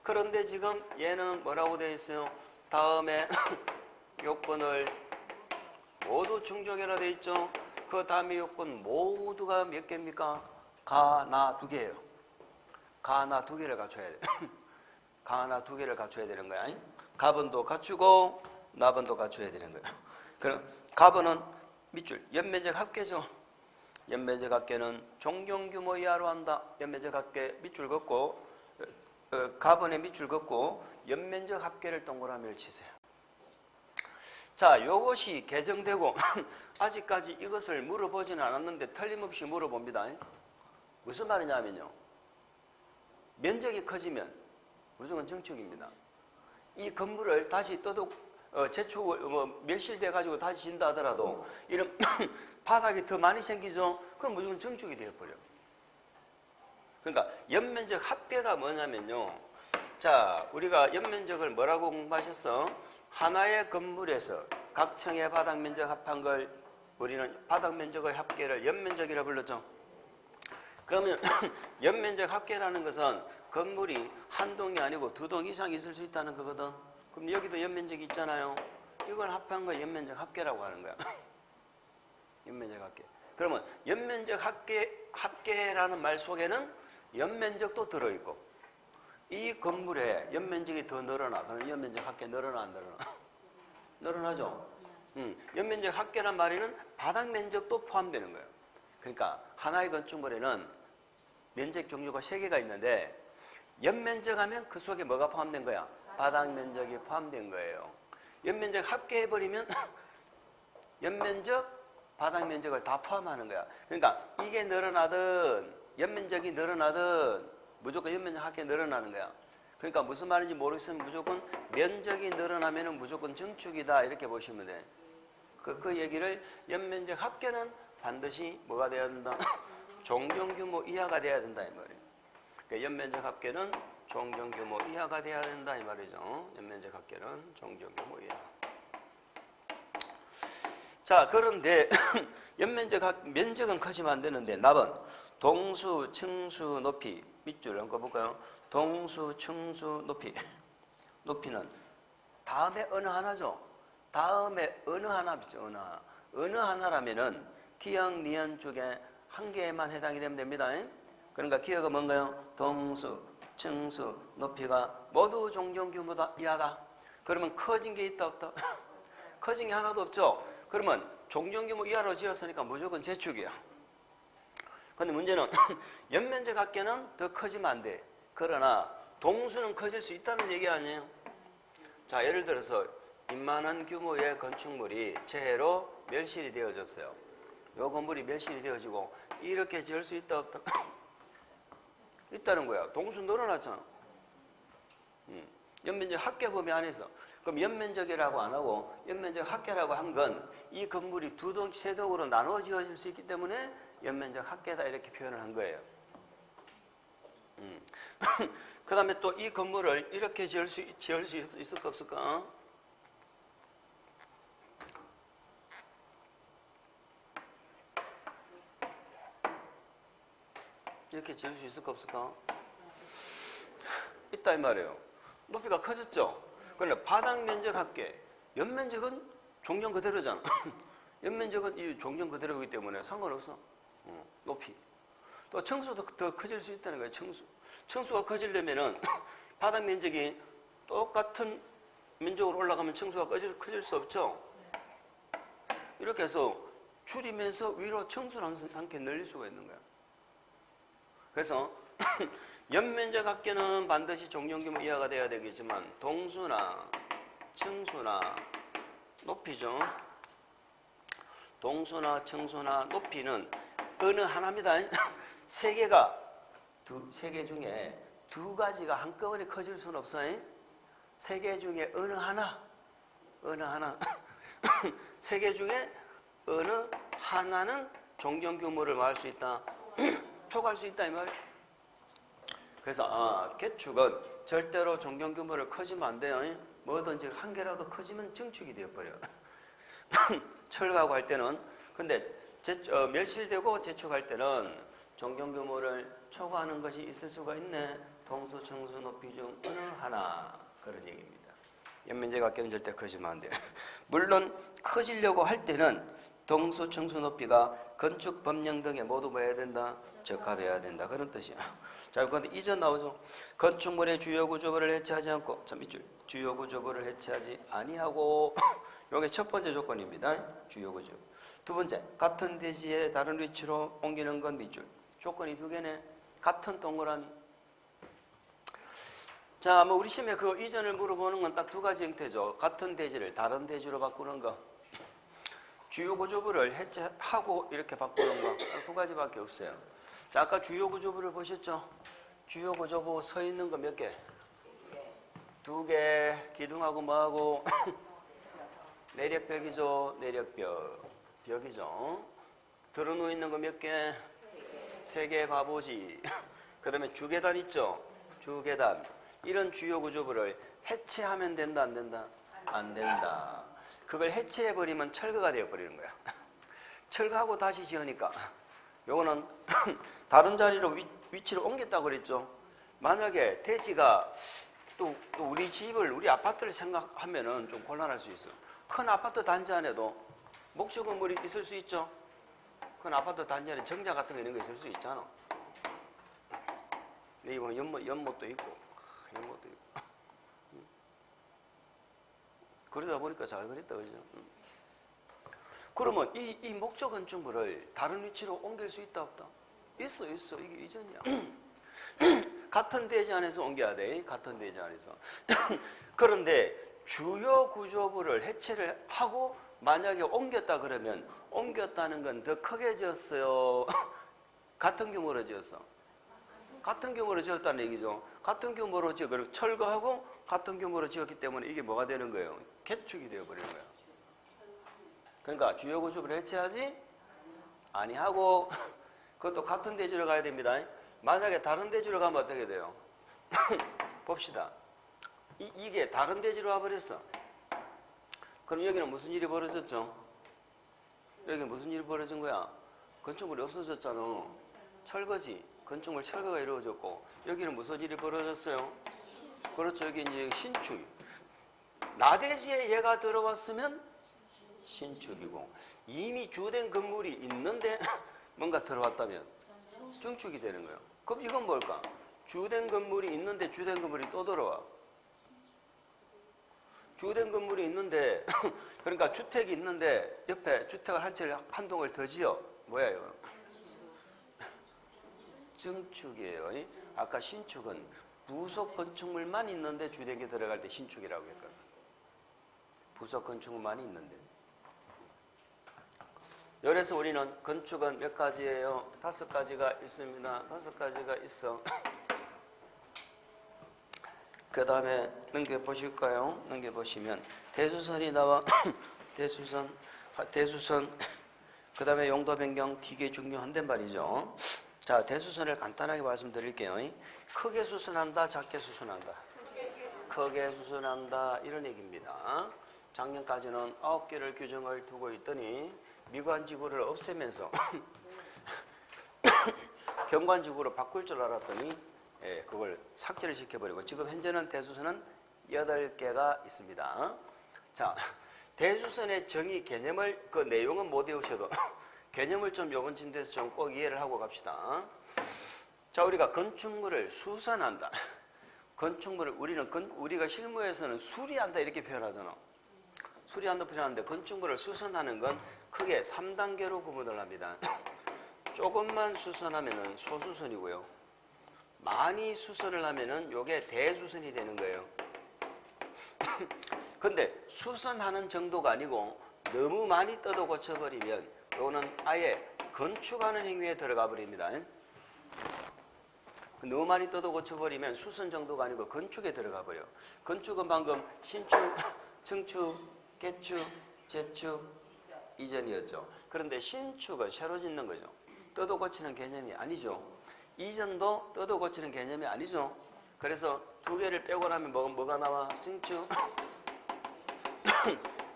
그런데 지금 얘는 뭐라고 되어 있어요? 다음에 요건을 모두 충족해라 되어 있죠. 그 다음에 요건 모두가 몇 개입니까? 가, 나 두 개예요. 가, 나 두 개를 갖춰야 돼. 가, 나 두 개를 갖춰야 되는 거야. 가번도 갖추고 나번도 갖춰야 되는 거야. 그럼 가번은 밑줄 연면적 합계죠. 연면적 합계는 종용규모 이하로 한다. 연면적 합계 밑줄 긋고 가번에 밑줄 긋고 연면적 합계를 동그라미를 치세요. 자, 요것이 개정되고 아직까지 이것을 물어보지는 않았는데 틀림없이 물어봅니다. 무슨 말이냐면요. 면적이 커지면 무조건 증축입니다. 이 건물을 다시 재축 멸실돼 가지고 다시 진다 하더라도 이런 바닥이 더 많이 생기죠. 그럼 무조건 증축이 되어버려. 그러니까 연면적 합계가 뭐냐면요. 자, 우리가 연면적을 뭐라고 공부하셨어? 하나의 건물에서 각 층의 바닥 면적 합한 걸 우리는 바닥 면적의 합계를 연면적이라 불렀죠. 그러면 연면적 합계라는 것은 건물이 한 동이 아니고 두 동 이상 있을 수 있다는 거거든. 그럼 여기도 연면적이 있잖아요. 이걸 합한 걸 연면적 합계라고 하는 거야. 연면적 합계. 그러면 연면적 합계라는 말 속에는 연면적도 들어있고 이 건물에 연면적이 더 늘어나. 그럼 연면적 합계 늘어나 안 늘어나? 늘어나죠. 연면적 합계란 말에는 바닥 면적도 포함되는 거예요. 그러니까 하나의 건축물에는 면적 종류가 3개가 있는데 연면적 하면 그 속에 뭐가 포함된 거야? 바닥 면적이 포함된 거예요. 연면적 합계해버리면 연면적, 바닥 면적을 다 포함하는 거야. 그러니까 이게 늘어나든 연면적이 늘어나든 무조건 연면적 합계 늘어나는 거야. 그러니까 무슨 말인지 모르겠으면 무조건 면적이 늘어나면 무조건 증축이다 이렇게 보시면 돼. 그 얘기를 연면적 합계는 반드시 뭐가 돼야 된다? 종전규모 이하가 돼야 된다 이 말이에요. 그러니까 연면적 합계는 종전규모 이하가 돼야 된다 이 말이죠. 연면적 합계는 종전규모 이하. 자, 그런데 면적은 커지면 안 되는데 답은 동수, 층수, 높이 밑줄 한번 볼까요? 동수, 층수, 높이. 높이는 다음에 어느 하나죠? 다음에 어느 하나죠? 어느 하나라면은 기역, 니은 쪽에 한 개에만 해당이 되면 됩니다. 그러니까 기역은 뭔가요? 동수, 층수, 높이가 모두 종전규모다 이하다. 그러면 커진 게 있다 없다? 커진 게 하나도 없죠? 그러면 종전규모 이하로 지었으니까 무조건 재축이야. 근데 문제는 연면적 합계는 더 커지면 안 돼. 그러나 동수는 커질 수 있다는 얘기 아니에요? 자, 예를 들어서 이만한 규모의 건축물이 재해로 멸실이 되어졌어요. 요 건물이 멸실이 되어지고 이렇게 지을 수 있다 없다? 있다는 거야. 동수 늘어났잖아. 연면적 합계 범위 안에서. 그럼 연면적이라고 안 하고 연면적 합계라고 한 건 이 건물이 두 동, 세 동으로 나누어 지어질 수 있기 때문에 연면적 합계다 이렇게 표현을 한 거예요. 그 다음에 또 이 건물을 이렇게 지을 수 있을까 없을까? 이렇게 지을 수 있을까 없을까? 있다 이 말이에요. 높이가 커졌죠? 그런데 바닥 면적 합계, 연면적은 종전 그대로잖아. 연면적은 이 종전 그대로이기 때문에 상관없어. 높이. 또 층수도 더 커질 수 있다는 거예요. 층수가 커지려면은 바닥 면적이 똑같은 면적으로 올라가면 층수가 커질 수 없죠. 이렇게 해서 줄이면서 위로 층수를 함께 늘릴 수가 있는 거야. 그래서 연면적 합계는 반드시 종전규모 이하가 돼야 되겠지만 동수나 층수나 높이죠. 동수나 층수나 높이는 어느 하나입니다. 세 개 중에 두 가지가 한꺼번에 커질 수는 없어요. 세 개 중에 어느 하나. 세 개 중에 어느 하나는 종전규모를 말할 수 있다. 표기할 수 있다 이 말이에요. 그래서 개축은 절대로 종전규모를 커지면 안 돼요. 뭐든지 한 개라도 커지면 증축이 되어버려요. 철거하고 할 때는 근데 멸실되고 재축할 때는 종전규모를 초과하는 것이 있을 수가 있네. 동수, 층수, 높이 중 어느 하나 그런 얘기입니다. 연면적 합계는 절대 커지면 안 돼요. 물론 커지려고 할 때는 동수, 층수, 높이가 건축 법령 등에 모두 뭐 해야 된다? 적합해야 된다. 그런 뜻이야. 자, 그런데 이전 나오죠. 건축물의 주요 구조물을 해체하지 않고, 자, 밑줄. 주요 구조물을 해체하지 아니하고, 요게 첫 번째 조건입니다. 주요 구조. 두 번째, 같은 대지에 다른 위치로 옮기는 건 밑줄. 조건이 두 개네. 같은 동그라미. 자, 뭐 우리 시험에 그 이전을 물어보는 건 딱 두 가지 형태죠. 같은 대지를 다른 대지로 바꾸는 거. 주요 구조물을 해체하고 이렇게 바꾸는 거. 두 가지밖에 없어요. 자, 아까 주요 구조물을 보셨죠? 주요 구조부 서 있는 거 몇 개? 두 개. 기둥하고 뭐하고? 내력벽이죠. 내력벽. 벽이죠. 들어누워 있는 거 몇 개? 세 개 가보지. 그 다음에 주계단 있죠? 주계단. 이런 주요 구조물을 해체하면 된다, 안 된다? 안 된다. 그걸 해체해버리면 철거가 되어버리는 거야. 철거하고 다시 지으니까 요거는 다른 자리로 위치를 옮겼다고 그랬죠. 만약에 대지가 또 우리 집을, 우리 아파트를 생각하면은 좀 곤란할 수 있어. 큰 아파트 단지 안에도 목조 건물이 있을 수 있죠. 큰 아파트 단지 안에 정자 같은 거 이런 거 있을 수 있잖아. 여기 보면 연못도 있고, 연못도 있고. 그러다 보니까 잘 그렸다, 그죠? 그러면 이 목적 건축물을 다른 위치로 옮길 수 있다, 없다? 있어. 이게 이전이야. 같은 대지 안에서 옮겨야 돼. 같은 대지 안에서. 그런데 주요 구조부를 해체를 하고 만약에 옮겼다 그러면 옮겼다는 건 더 크게 지었어요. 같은 규모로 지었어. 같은 규모로 지었다는 얘기죠. 같은 규모로 지어 그리고 철거하고 같은 규모로 지었기 때문에 이게 뭐가 되는 거예요? 개축이 되어버리는 거예요. 그러니까 주요 구조부를 해체하지 아니하고 그것도 같은 대지로 가야 됩니다. 만약에 다른 대지로 가면 어떻게 돼요? 봅시다. 이게 다른 대지로 와버렸어. 그럼 여기는 무슨 일이 벌어졌죠? 여기 무슨 일이 벌어진 거야? 건축물이 없어졌잖아. 철거지. 건축물 철거가 이루어졌고 여기는 무슨 일이 벌어졌어요? 그렇죠. 여기 이제 신축. 나대지에 얘가 들어왔으면 신축이고 이미 주된 건물이 있는데 뭔가 들어왔다면 증축이 되는 거예요. 그럼 이건 뭘까? 주된 건물이 있는데 주된 건물이 또 들어와. 주된 건물이 있는데 그러니까 주택이 있는데 옆에 주택을 한 동을 더 지어. 뭐야 이거? 증축이에요. 아까 신축은 부속 건축물만 있는데 주택이 들어갈 때 신축이라고 했거든. 부속 건축물만 있는데. 그래서 우리는 건축은 몇 가지예요? 5가지가 있습니다. 5가지가 있어. 그 다음에 넘겨보실까요? 넘겨보시면 대수선이 나와. 대수선, 그 다음에 용도 변경 되게 중요한데 말이죠. 자, 대수선을 간단하게 말씀드릴게요. 크게 수선한다, 작게 수선한다. 크게 수선한다 이런 얘기입니다. 작년까지는 9개를 규정을 두고 있더니 미관지구를 없애면서 경관지구로 바꿀 줄 알았더니 그걸 삭제를 시켜버리고 지금 현재는 대수선은 8개가 있습니다. 자, 대수선의 정의 개념을 그 내용은 못 외우셔도 개념을 좀 요번 진도에서 좀 꼭 이해를 하고 갑시다. 자, 우리가 건축물을 수선한다. 건축물을 우리가 실무에서는 수리한다 이렇게 표현하잖아. 수리한다 표현하는데 건축물을 수선하는 건 크게 3단계로 구분을 합니다. 조금만 수선하면은 소수선이고요. 많이 수선을 하면은 요게 대수선이 되는 거예요. 근데 수선하는 정도가 아니고 너무 많이 뜯어 고쳐버리면 요거는 아예 건축하는 행위에 들어가 버립니다. 너무 많이 뜯어 고쳐버리면 수선 정도가 아니고 건축에 들어가 버려. 건축은 방금 신축, 증축, 개축, 재축, 이전이었죠. 그런데 신축은 새로 짓는 거죠. 뜯어 고치는 개념이 아니죠. 이전도 뜯어 고치는 개념이 아니죠. 그래서 2개를 빼고 나면 뭐가 나와? 증축.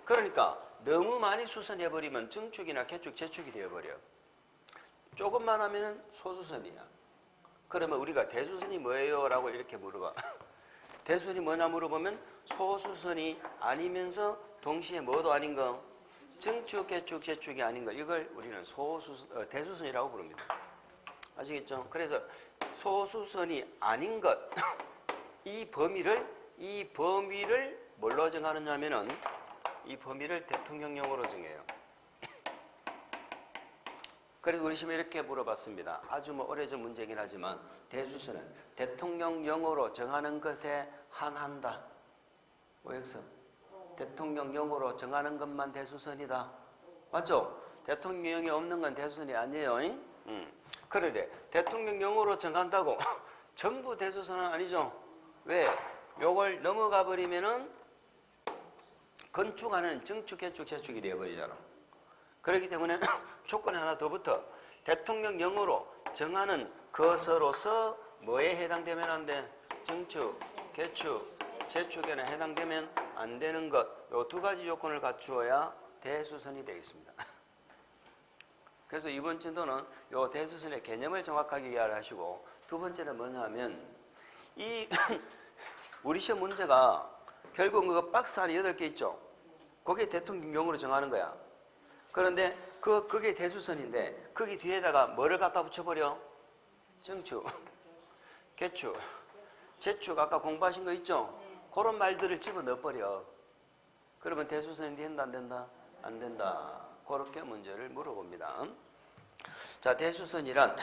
그러니까 너무 많이 수선해버리면 증축이나 개축, 재축이 되어버려. 조금만 하면 소수선이야. 그러면 우리가 대수선이 뭐예요? 라고 이렇게 물어봐. 대수선이 뭐냐 물어보면 소수선이 아니면서 동시에 뭐도 아닌 거, 증축, 개축, 재축이 아닌 거, 이걸 우리는 대수선이라고 부릅니다. 아시겠죠? 그래서 소수선이 아닌 것, 이 범위를 뭘로 정하느냐 하면은 이 범위를 대통령령으로 정해요. 그래서 우리 시험에 이렇게 물어봤습니다. 아주 오래전 문제이긴 하지만 대수선은 대통령령으로 정하는 것에 한한다. 여기서 대통령령으로 정하는 것만 대수선이다. 맞죠? 대통령령이 없는 건 대수선이 아니에요. 그런데 대통령령으로 정한다고 전부 대수선은 아니죠. 왜? 요걸 넘어가 버리면은 건축하는 증축, 개축, 재축이 되어버리잖아. 그렇기 때문에 조건이 하나 더 붙어. 대통령령으로 정하는 것으로서 뭐에 해당되면 안 돼? 증축, 개축, 재축에는 해당되면 안 되는 것. 요 2가지 요건을 갖추어야 대수선이 되겠습니다. 그래서 이번 진도는 요 대수선의 개념을 정확하게 이해를 하시고, 두 번째는 뭐냐 하면 우리 시험 문제가 결국 그 박스 안에 8개 있죠. 그게 대통령령으로 정하는 거야. 그런데 그게 대수선인데 거기 뒤에다가 뭐를 갖다 붙여버려? 증축, 개축, 재축 아까 공부하신 거 있죠? 그런 말들을 집어넣어버려. 그러면 대수선이 된다 안 된다? 안 된다. 그렇게 문제를 물어봅니다. 자, 대수선이란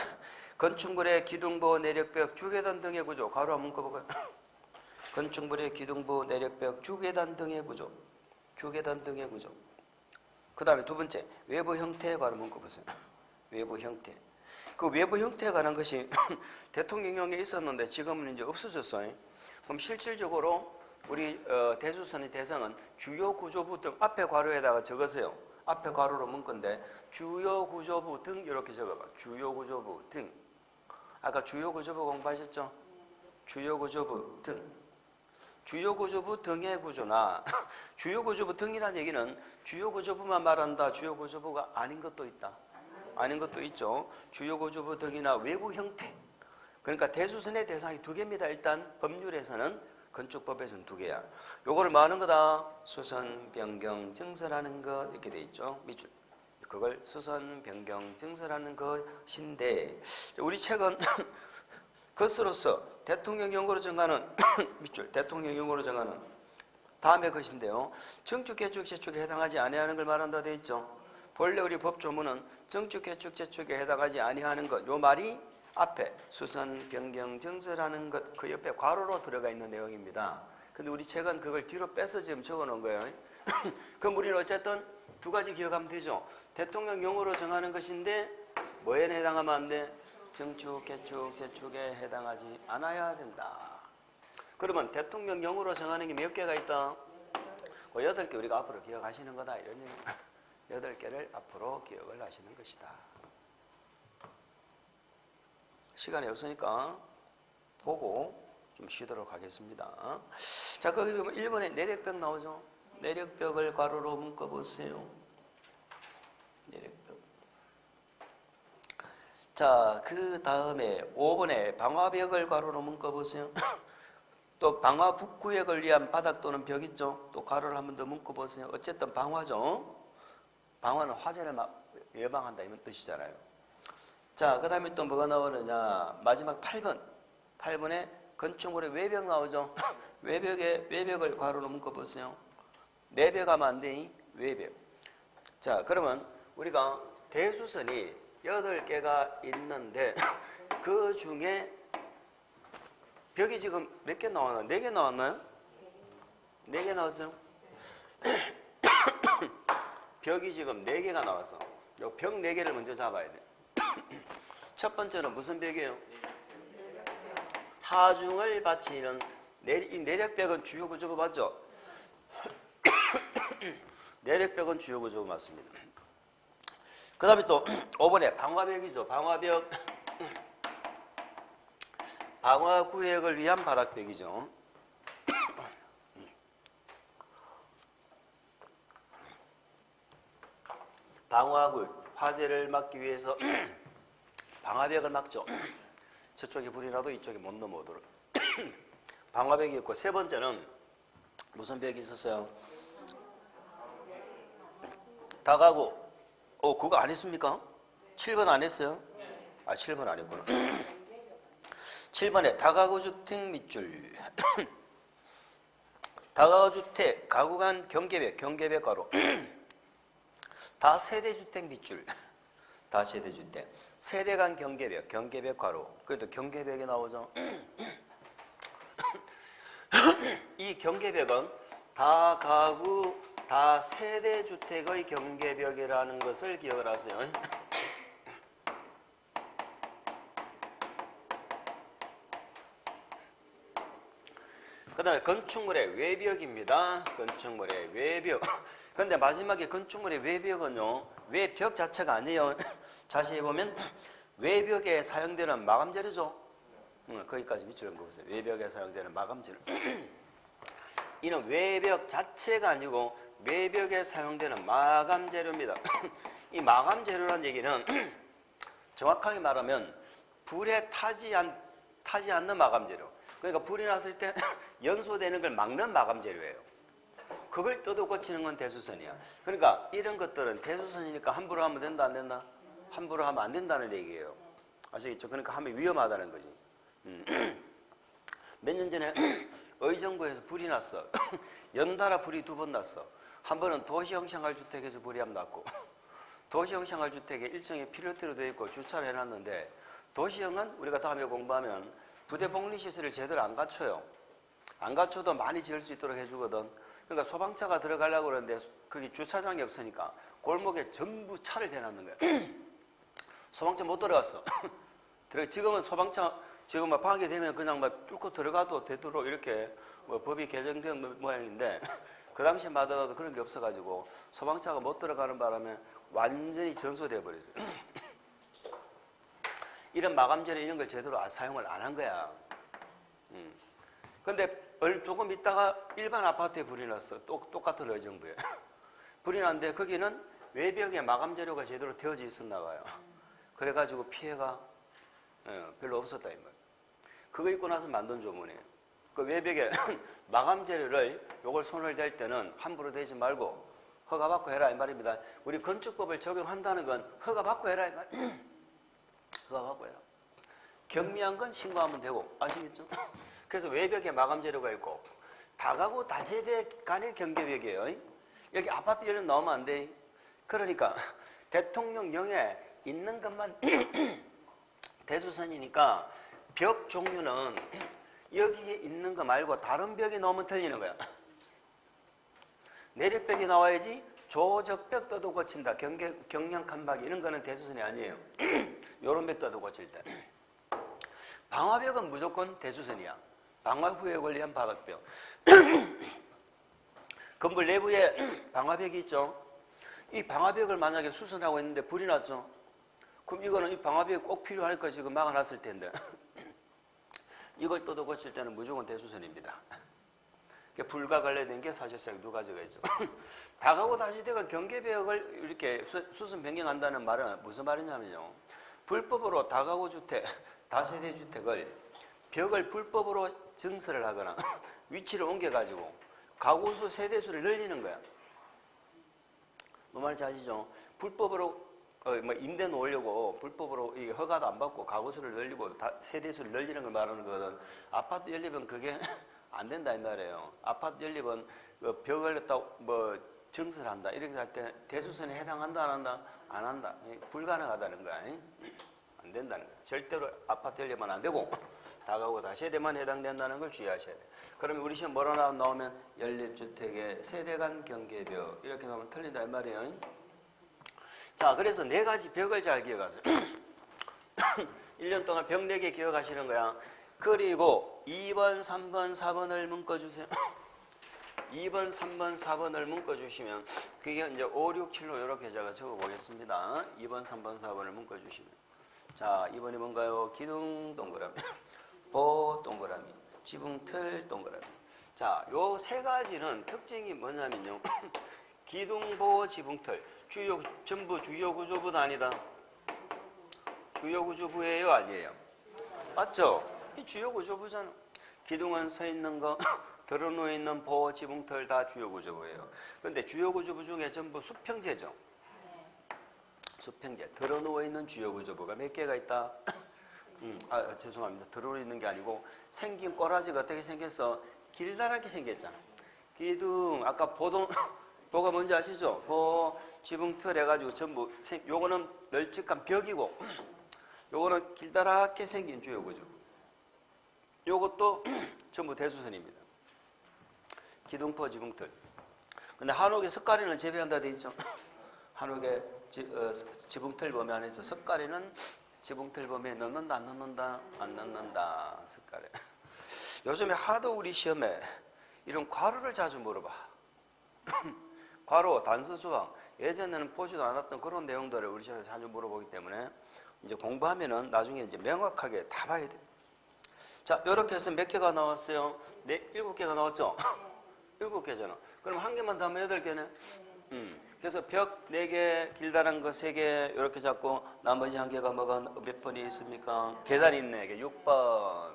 건축물의 기둥부, 내력벽, 주계단 등의 구조. 가로 한번 묶어볼까요? 건축물의 기둥부, 내력벽, 주계단 등의 구조. 주계단 등의 구조. 그 다음에 두 번째, 외부 형태에 관한 묶어보세요. 외부 형태. 그 외부 형태에 관한 것이 대통령령에 있었는데 지금은 이제 없어졌어요. 그럼 실질적으로 우리 대수선의 대상은 주요 구조부 등 앞에 괄호에다가 적으세요. 앞에 괄호로 문건데 주요 구조부 등 이렇게 적어봐. 주요 구조부 등. 아까 주요 구조부 공부하셨죠? 주요 구조부 등. 주요 구조부 등의 구조나 주요 구조부 등이라는 얘기는 주요 구조부만 말한다. 주요 구조부가 아닌 것도 있다. 아닌 것도 있죠. 주요 구조부 등이나 외부 형태. 그러니까 대수선의 대상이 두 개입니다. 일단 법률에서는 건축법에서는 두 개야. 요거를 뭐 하는 거다? 수선, 변경, 증설하는 것 이렇게 돼 있죠. 밑줄. 그걸 수선, 변경, 증설하는 것인데 우리 책은 것으로서 대통령령으로 정하는 밑줄 대통령령으로 정하는 다음의 것인데요. 정축, 개축, 재축에 해당하지 아니하는 걸 말한다 돼 있죠. 본래 우리 법조문은 정축, 개축, 재축에 해당하지 아니하는 것 요 말이 앞에 수선, 변경, 증설하는 것 그 옆에 괄호로 들어가 있는 내용입니다. 근데 우리 책은 그걸 뒤로 빼서 지금 적어 놓은 거예요. 그럼 우리는 어쨌든 두 가지 기억하면 되죠. 대통령령으로 정하는 것인데 뭐에 해당하면 안 돼? 정축, 개축, 재축에 해당하지 않아야 된다. 그러면 대통령령으로 정하는 게 몇 개가 있다? 그 8개 우리가 앞으로 기억하시는 거다. 이런 얘기. 8개를 앞으로 기억을 하시는 것이다. 시간이 없으니까 보고 좀 쉬도록 하겠습니다. 자, 거기 보면 1번에 내력벽 나오죠? 내력벽을 괄호로 묶어보세요. 내력벽. 자, 그 다음에 5번에 방화벽을 괄호로 묶어보세요. 또 방화 북구역을 위한 바닥 또는 벽 있죠? 또 괄호를 한 번 더 묶어보세요. 어쨌든 방화죠. 방화는 화재를 예방한다 이런 뜻이잖아요. 자, 그 다음에 또 뭐가 나오느냐. 마지막 8번. 8번에 건축물의 외벽 나오죠? 외벽을 괄호로 묶어보세요. 내벽 하면 안 돼. 외벽. 자, 그러면 우리가 대수선이 8개가 있는데 그 중에 벽이 지금 몇 개 나왔나요? 4개 나왔나요? 4개 나왔죠? 벽이 지금 4개가 나와서 요 벽 4개를 먼저 잡아야 돼. 첫 번째는 무슨 벽이에요? 하중을 받치는 이 내력벽은 주요 구조부 맞죠? 내력벽은 주요 구조부 맞습니다. 그 다음에 또 5번에 방화벽이죠. 방화벽. 방화구역을 위한 바닥벽이죠. 방화구역. 화재를 막기 위해서 방화벽을 막죠. 저쪽에 불이 나도 이쪽에 못 넘어오도록. 방화벽이 있고 세 번째는 무슨 벽이 있었어요? 다가구. 그거 안 했습니까? 7번 안 했어요? 아, 7번 안 했구나. 7번에 다가구 주택 밑줄. 다가구 주택, 가구 간 경계벽 괄호. 다세대주택 밑줄. 다세대주택. 세대 간 경계벽 괄호. 그래도 경계벽이 나오죠. 이 경계벽은 다가구, 다세대주택의 경계벽이라는 것을 기억을 하세요. 그 다음에 건축물의 외벽입니다. 건축물의 외벽. 근데 마지막에 건축물의 외벽은요, 외벽 자체가 아니에요. 자세히 보면 외벽에 사용되는 마감재료죠. 거기까지 밑줄 보세요. 외벽에 사용되는 마감재료. 이는 외벽 자체가 아니고 외벽에 사용되는 마감재료입니다. 이 마감재료란 얘기는 정확하게 말하면 불에 타지 않는 마감재료. 그러니까 불이 났을 때 연소되는 걸 막는 마감재료예요. 그걸 뜯어 고치는 건 대수선이야. 그러니까 이런 것들은 대수선이니까 함부로 하면 된다 안 된다? 함부로 하면 안 된다는 얘기예요. 아시겠죠? 그러니까 하면 위험하다는 거지. 몇 년 전에 의정부에서 불이 났어. 연달아 불이 2번 났어. 한 번은 도시형 생활주택에서 불이함 났고 도시형 생활주택에 일정의 필요대로 되어 있고 주차를 해놨는데 도시형은 우리가 다음에 공부하면 부대 복리시설을 제대로 안 갖춰요. 안 갖춰도 많이 지을 수 있도록 해주거든. 그러니까 소방차가 들어가려고 그러는데 거기 주차장이 없으니까 골목에 전부 차를 대놨는 거야. 소방차 못 들어갔어. 지금은 소방차 지금 막 방학이 되면 그냥 막 뚫고 들어가도 되도록 이렇게 뭐 법이 개정된 모양인데 그 당시마다도 그런 게 없어가지고 소방차가 못 들어가는 바람에 완전히 전소되어 버렸어요. 이런 마감전에 이런 걸 제대로 사용을 안 한 거야. 근데 조금 있다가 일반 아파트에 불이 났어. 똑같은 의정부에. 불이 났는데 거기는 외벽에 마감 재료가 제대로 되어져 있었나 봐요. 그래가지고 피해가 별로 없었다 이 말이에요. 그거 입고 나서 만든 조문이에요. 그 외벽에 마감 재료를 요걸 손을 댈 때는 함부로 대지 말고 허가 받고 해라 이 말입니다. 우리 건축법을 적용한다는 건 허가 받고 해라 이 말이에요. 허가 받고 해라. 경미한 건 신고하면 되고 아시겠죠? 그래서 외벽에 마감 재료가 있고 다가구 다세대 간의 경계벽이에요. 여기 아파트 열림 나오면 안 돼. 그러니까 대통령령에 있는 것만 대수선이니까 벽 종류는 여기에 있는 거 말고 다른 벽이 넣으면 틀리는 거야. 내력벽이 나와야지 조적벽 떠도 고친다. 경량 칸막이 이런 거는 대수선이 아니에요. 요런 벽 떠도 고칠 때. 방화벽은 무조건 대수선이야. 방화 후에 관리한 바닥벽. 건물 내부에 방화벽이 있죠. 이 방화벽을 만약에 수선하고 있는데 불이 났죠. 그럼 이거는 이 방화벽이 꼭 필요하니까 지금 막아놨을 텐데 이걸 뜯어 고칠 때는 무조건 대수선입니다. 불과 관련된 게 사실상 두 가지가 있죠. 다가구 다시대가 경계벽을 이렇게 수선 변경한다는 말은 무슨 말이냐면요. 불법으로 다가구 주택, 다세대 주택을 벽을 불법으로 증설을 하거나 위치를 옮겨가지고 가구수 세대수를 늘리는 거야. 뭐 말인지 아시죠? 불법으로 임대 놓으려고 불법으로 허가도 안 받고 가구수를 늘리고 세대수를 늘리는 걸 말하는 거거든. 아파트 연립은 그게 안 된다 이 말이에요. 아파트 연립은 벽을 증설한다 이렇게 할 때 대수선에 해당한다 안 한다? 안 한다. 불가능하다는 거야. 안 된다는 거야. 절대로 아파트 연립은 안 되고 다가구 다세대만 해당된다는 걸 주의하셔야 돼요. 그러면 우리 시험 뭐라 나오면 연립주택의 세대 간 경계벽 이렇게 나오면 틀린다 이 말이에요. 자, 그래서 네 가지 벽을 잘 기억하세요. 1년 동안 벽 4개 기억하시는 거야. 그리고 2번, 3번, 4번을 묶어주세요. 2번, 3번, 4번을 묶어주시면 그게 이제 5, 6, 7로 이렇게 제가 적어보겠습니다. 2번, 3번, 4번을 묶어주시면 자, 2번이 뭔가요? 기둥 동그라미, 보 동그라미, 지붕틀 동그라미. 자, 요 세 가지는 특징이 뭐냐면요. 기둥, 보, 지붕틀 전부 주요 구조부도 아니다. 주요 구조부예요, 아니에요? 맞죠? 이 주요 구조부잖아. 기둥은 서 있는 거, 드러누워 있는 보, 지붕틀 다 주요 구조부예요. 그런데 주요 구조부 중에 전부 수평제죠. 수평제. 드러누워 있는 주요 구조부가 몇 개가 있다? 죄송합니다. 드러누워 있는 게 아니고 생긴 꼬라지가 어떻게 생겼어? 길다랗게 생겼잖아. 기둥, 아까 보가 뭔지 아시죠? 보, 지붕틀 해가지고 전부, 요거는 널찍한 벽이고, 요거는 길다랗게 생긴 주요구조. 요것도 전부 대수선입니다. 기둥포, 지붕틀. 근데 한옥에 석가래는 재배한다 돼 있죠? 한옥에 지붕틀 범위 안에서 석가래는 지붕틀 범위에 넣는다, 안 넣는다? 안 넣는다, 석가래. 요즘에 하도 우리 시험에 이런 괄호를 자주 물어봐. 괄호, 단서 조항. 예전에는 보지도 않았던 그런 내용들을 우리 시험에 자주 물어보기 때문에 이제 공부하면은 나중에 이제 명확하게 다 봐야 돼. 자, 이렇게 해서 몇 개가 나왔어요? 7개가 나왔죠? 7개잖아. 그럼 한 개만 더 하면 8개네? 그래서 벽 4개, 길다란 거 3개 이렇게 잡고 나머지 한 개가 뭐가 몇 번이 있습니까? 계단이 있네. 6번.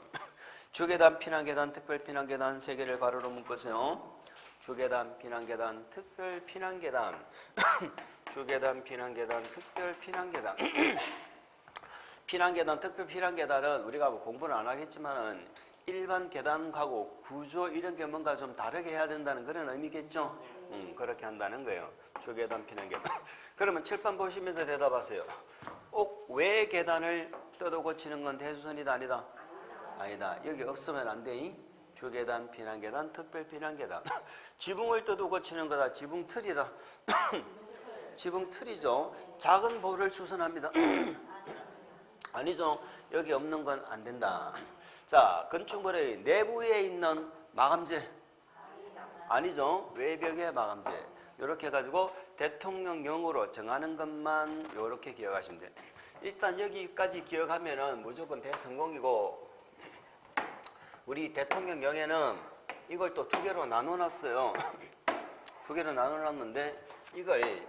주계단, 피난계단, 특별 피난계단 3개를 가로로 묶으세요. 주계단, 피난계단, 특별 피난계단. 주계단, 피난계단, 특별 피난계단. 피난계단, 특별 피난계단은 우리가 뭐 공부는 안 하겠지만은 일반 계단하고 구조 이런 게 뭔가 좀 다르게 해야 된다는 그런 의미겠죠. 그렇게 한다는 거예요. 주계단, 피난계단. 그러면 칠판 보시면서 대답하세요. 왜 계단을 뜯어 고치는 건 대수선이다, 아니다? 아니다. 여기 없으면 안 돼. 주계단, 피난계단, 특별피난계단. 지붕을 뜯어 고치는 거다. 지붕틀이다. 지붕틀이죠. 작은 볼을 수선합니다. 아니죠. 여기 없는 건 안 된다. 자, 건축물의 내부에 있는 마감재. 아니죠. 외벽의 마감재. 이렇게 해가지고 대통령령으로 정하는 것만 이렇게 기억하시면 돼요. 일단 여기까지 기억하면은 무조건 대성공이고, 우리 대통령령에는 이걸 또 두 개로 나눠놨어요. 두 개로 나눠놨는데 이걸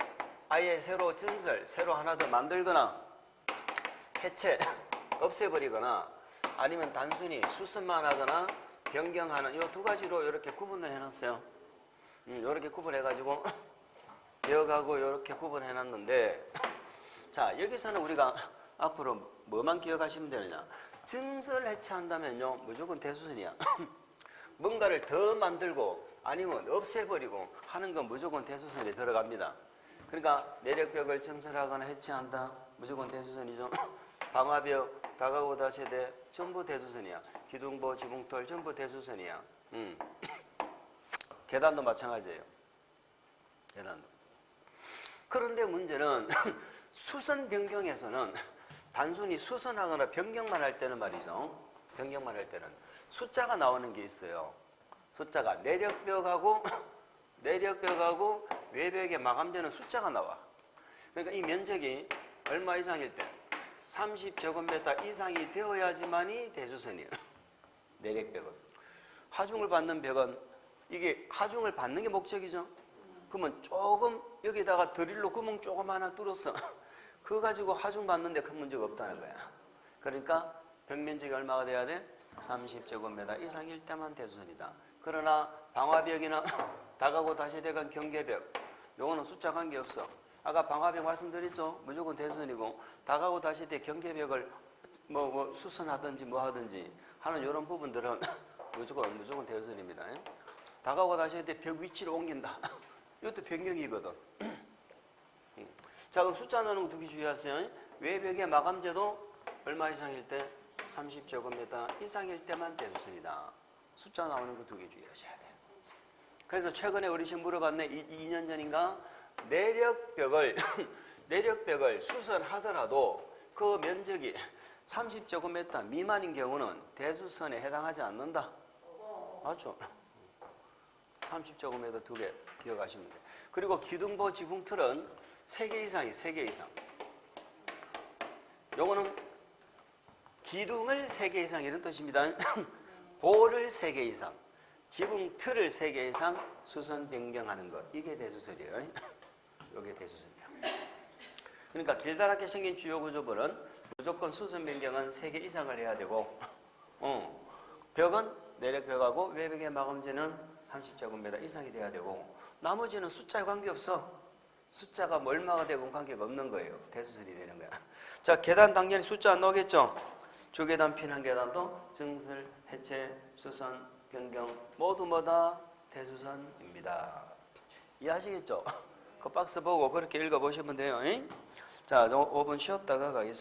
아예 새로 증설, 새로 하나 더 만들거나 해체, 없애버리거나 아니면 단순히 수습만 하거나 변경하는 이 두 가지로 이렇게 구분을 해놨어요. 이렇게 구분해가지고 기억하고 이렇게 구분해놨는데, 자, 여기서는 우리가 앞으로 뭐만 기억하시면 되느냐. 증설 해체한다면요 무조건 대수선이야. 뭔가를 더 만들고 아니면 없애버리고 하는 건 무조건 대수선에 들어갑니다. 그러니까 내력벽을 증설하거나 해체한다 무조건 대수선이죠. 방화벽, 다가오다 세대 전부 대수선이야. 기둥보, 지붕털 전부 대수선이야. 계단도 마찬가지예요. 계단도. 그런데 문제는 수선 변경에서는 단순히 수선하거나 변경만 할 때는 말이죠. 변경만 할 때는 숫자가 나오는 게 있어요. 숫자가 내력벽하고 외벽의 마감재는 숫자가 나와. 그러니까 이 면적이 얼마 이상일 때 30제곱미터 이상이 되어야지만이 대수선이에요. 내력벽은. 하중을 받는 벽은 이게 하중을 받는 게 목적이죠. 그러면 조금 여기다가 드릴로 구멍 조금 하나 뚫었어. 그거 가지고 하중 받는데 큰 문제가 없다는 거야. 그러니까 벽 면적이 얼마가 돼야 돼? 30제곱미터 이상일 때만 대수선이다. 그러나 방화벽이나 다가구 다시대간 경계벽, 요거는 숫자 관계없어. 아까 방화벽 말씀드렸죠? 무조건 대수선이고, 다가구 다시대 경계벽을 뭐 수선하든지 뭐 하든지 하는 이런 부분들은 무조건 대수선입니다. 다가구 다시대 벽 위치를 옮긴다. 이것도 변경이거든. 자, 그럼 숫자 넣는 거 두 개 주의하세요. 외벽의 마감재도 얼마 이상일 때? 30제곱미터 이상일 때만 대수선이다. 숫자 나오는 거 두 개 주의하셔야 돼요. 그래서 최근에 어르신 물어봤네. 2년 전인가? 내력벽을 수선하더라도 그 면적이 30제곱미터 미만인 경우는 대수선에 해당하지 않는다. 맞죠? 30제곱미터 두 개 기억하시면 돼요. 그리고 기둥보 지붕틀은 3개 이상이 3개 이상. 요거는 기둥을 3개 이상 이런 뜻입니다. 볼을 3개 이상, 지붕 틀을 3개 이상 수선 변경하는 것. 이게 대수선이에요. 이게 대수선이야. 그러니까 길다랗게 생긴 주요 구조물은 무조건 수선 변경은 3개 이상을 해야 되고, 벽은 내력벽하고 외벽의 마감재는 30제곱미터 이상이 돼야 되고, 나머지는 숫자에 관계없어. 숫자가 얼마가 되고 관계가 없는 거예요. 대수선이 되는 거야. 자, 계단 당연히 숫자 안 나오겠죠? 주계단, 피난계단도 증설, 해체, 수선, 변경 모두 뭐다? 대수선입니다. 이해하시겠죠? 그 박스 보고 그렇게 읽어보시면 돼요. 자, 5분 쉬었다가 가겠습니다.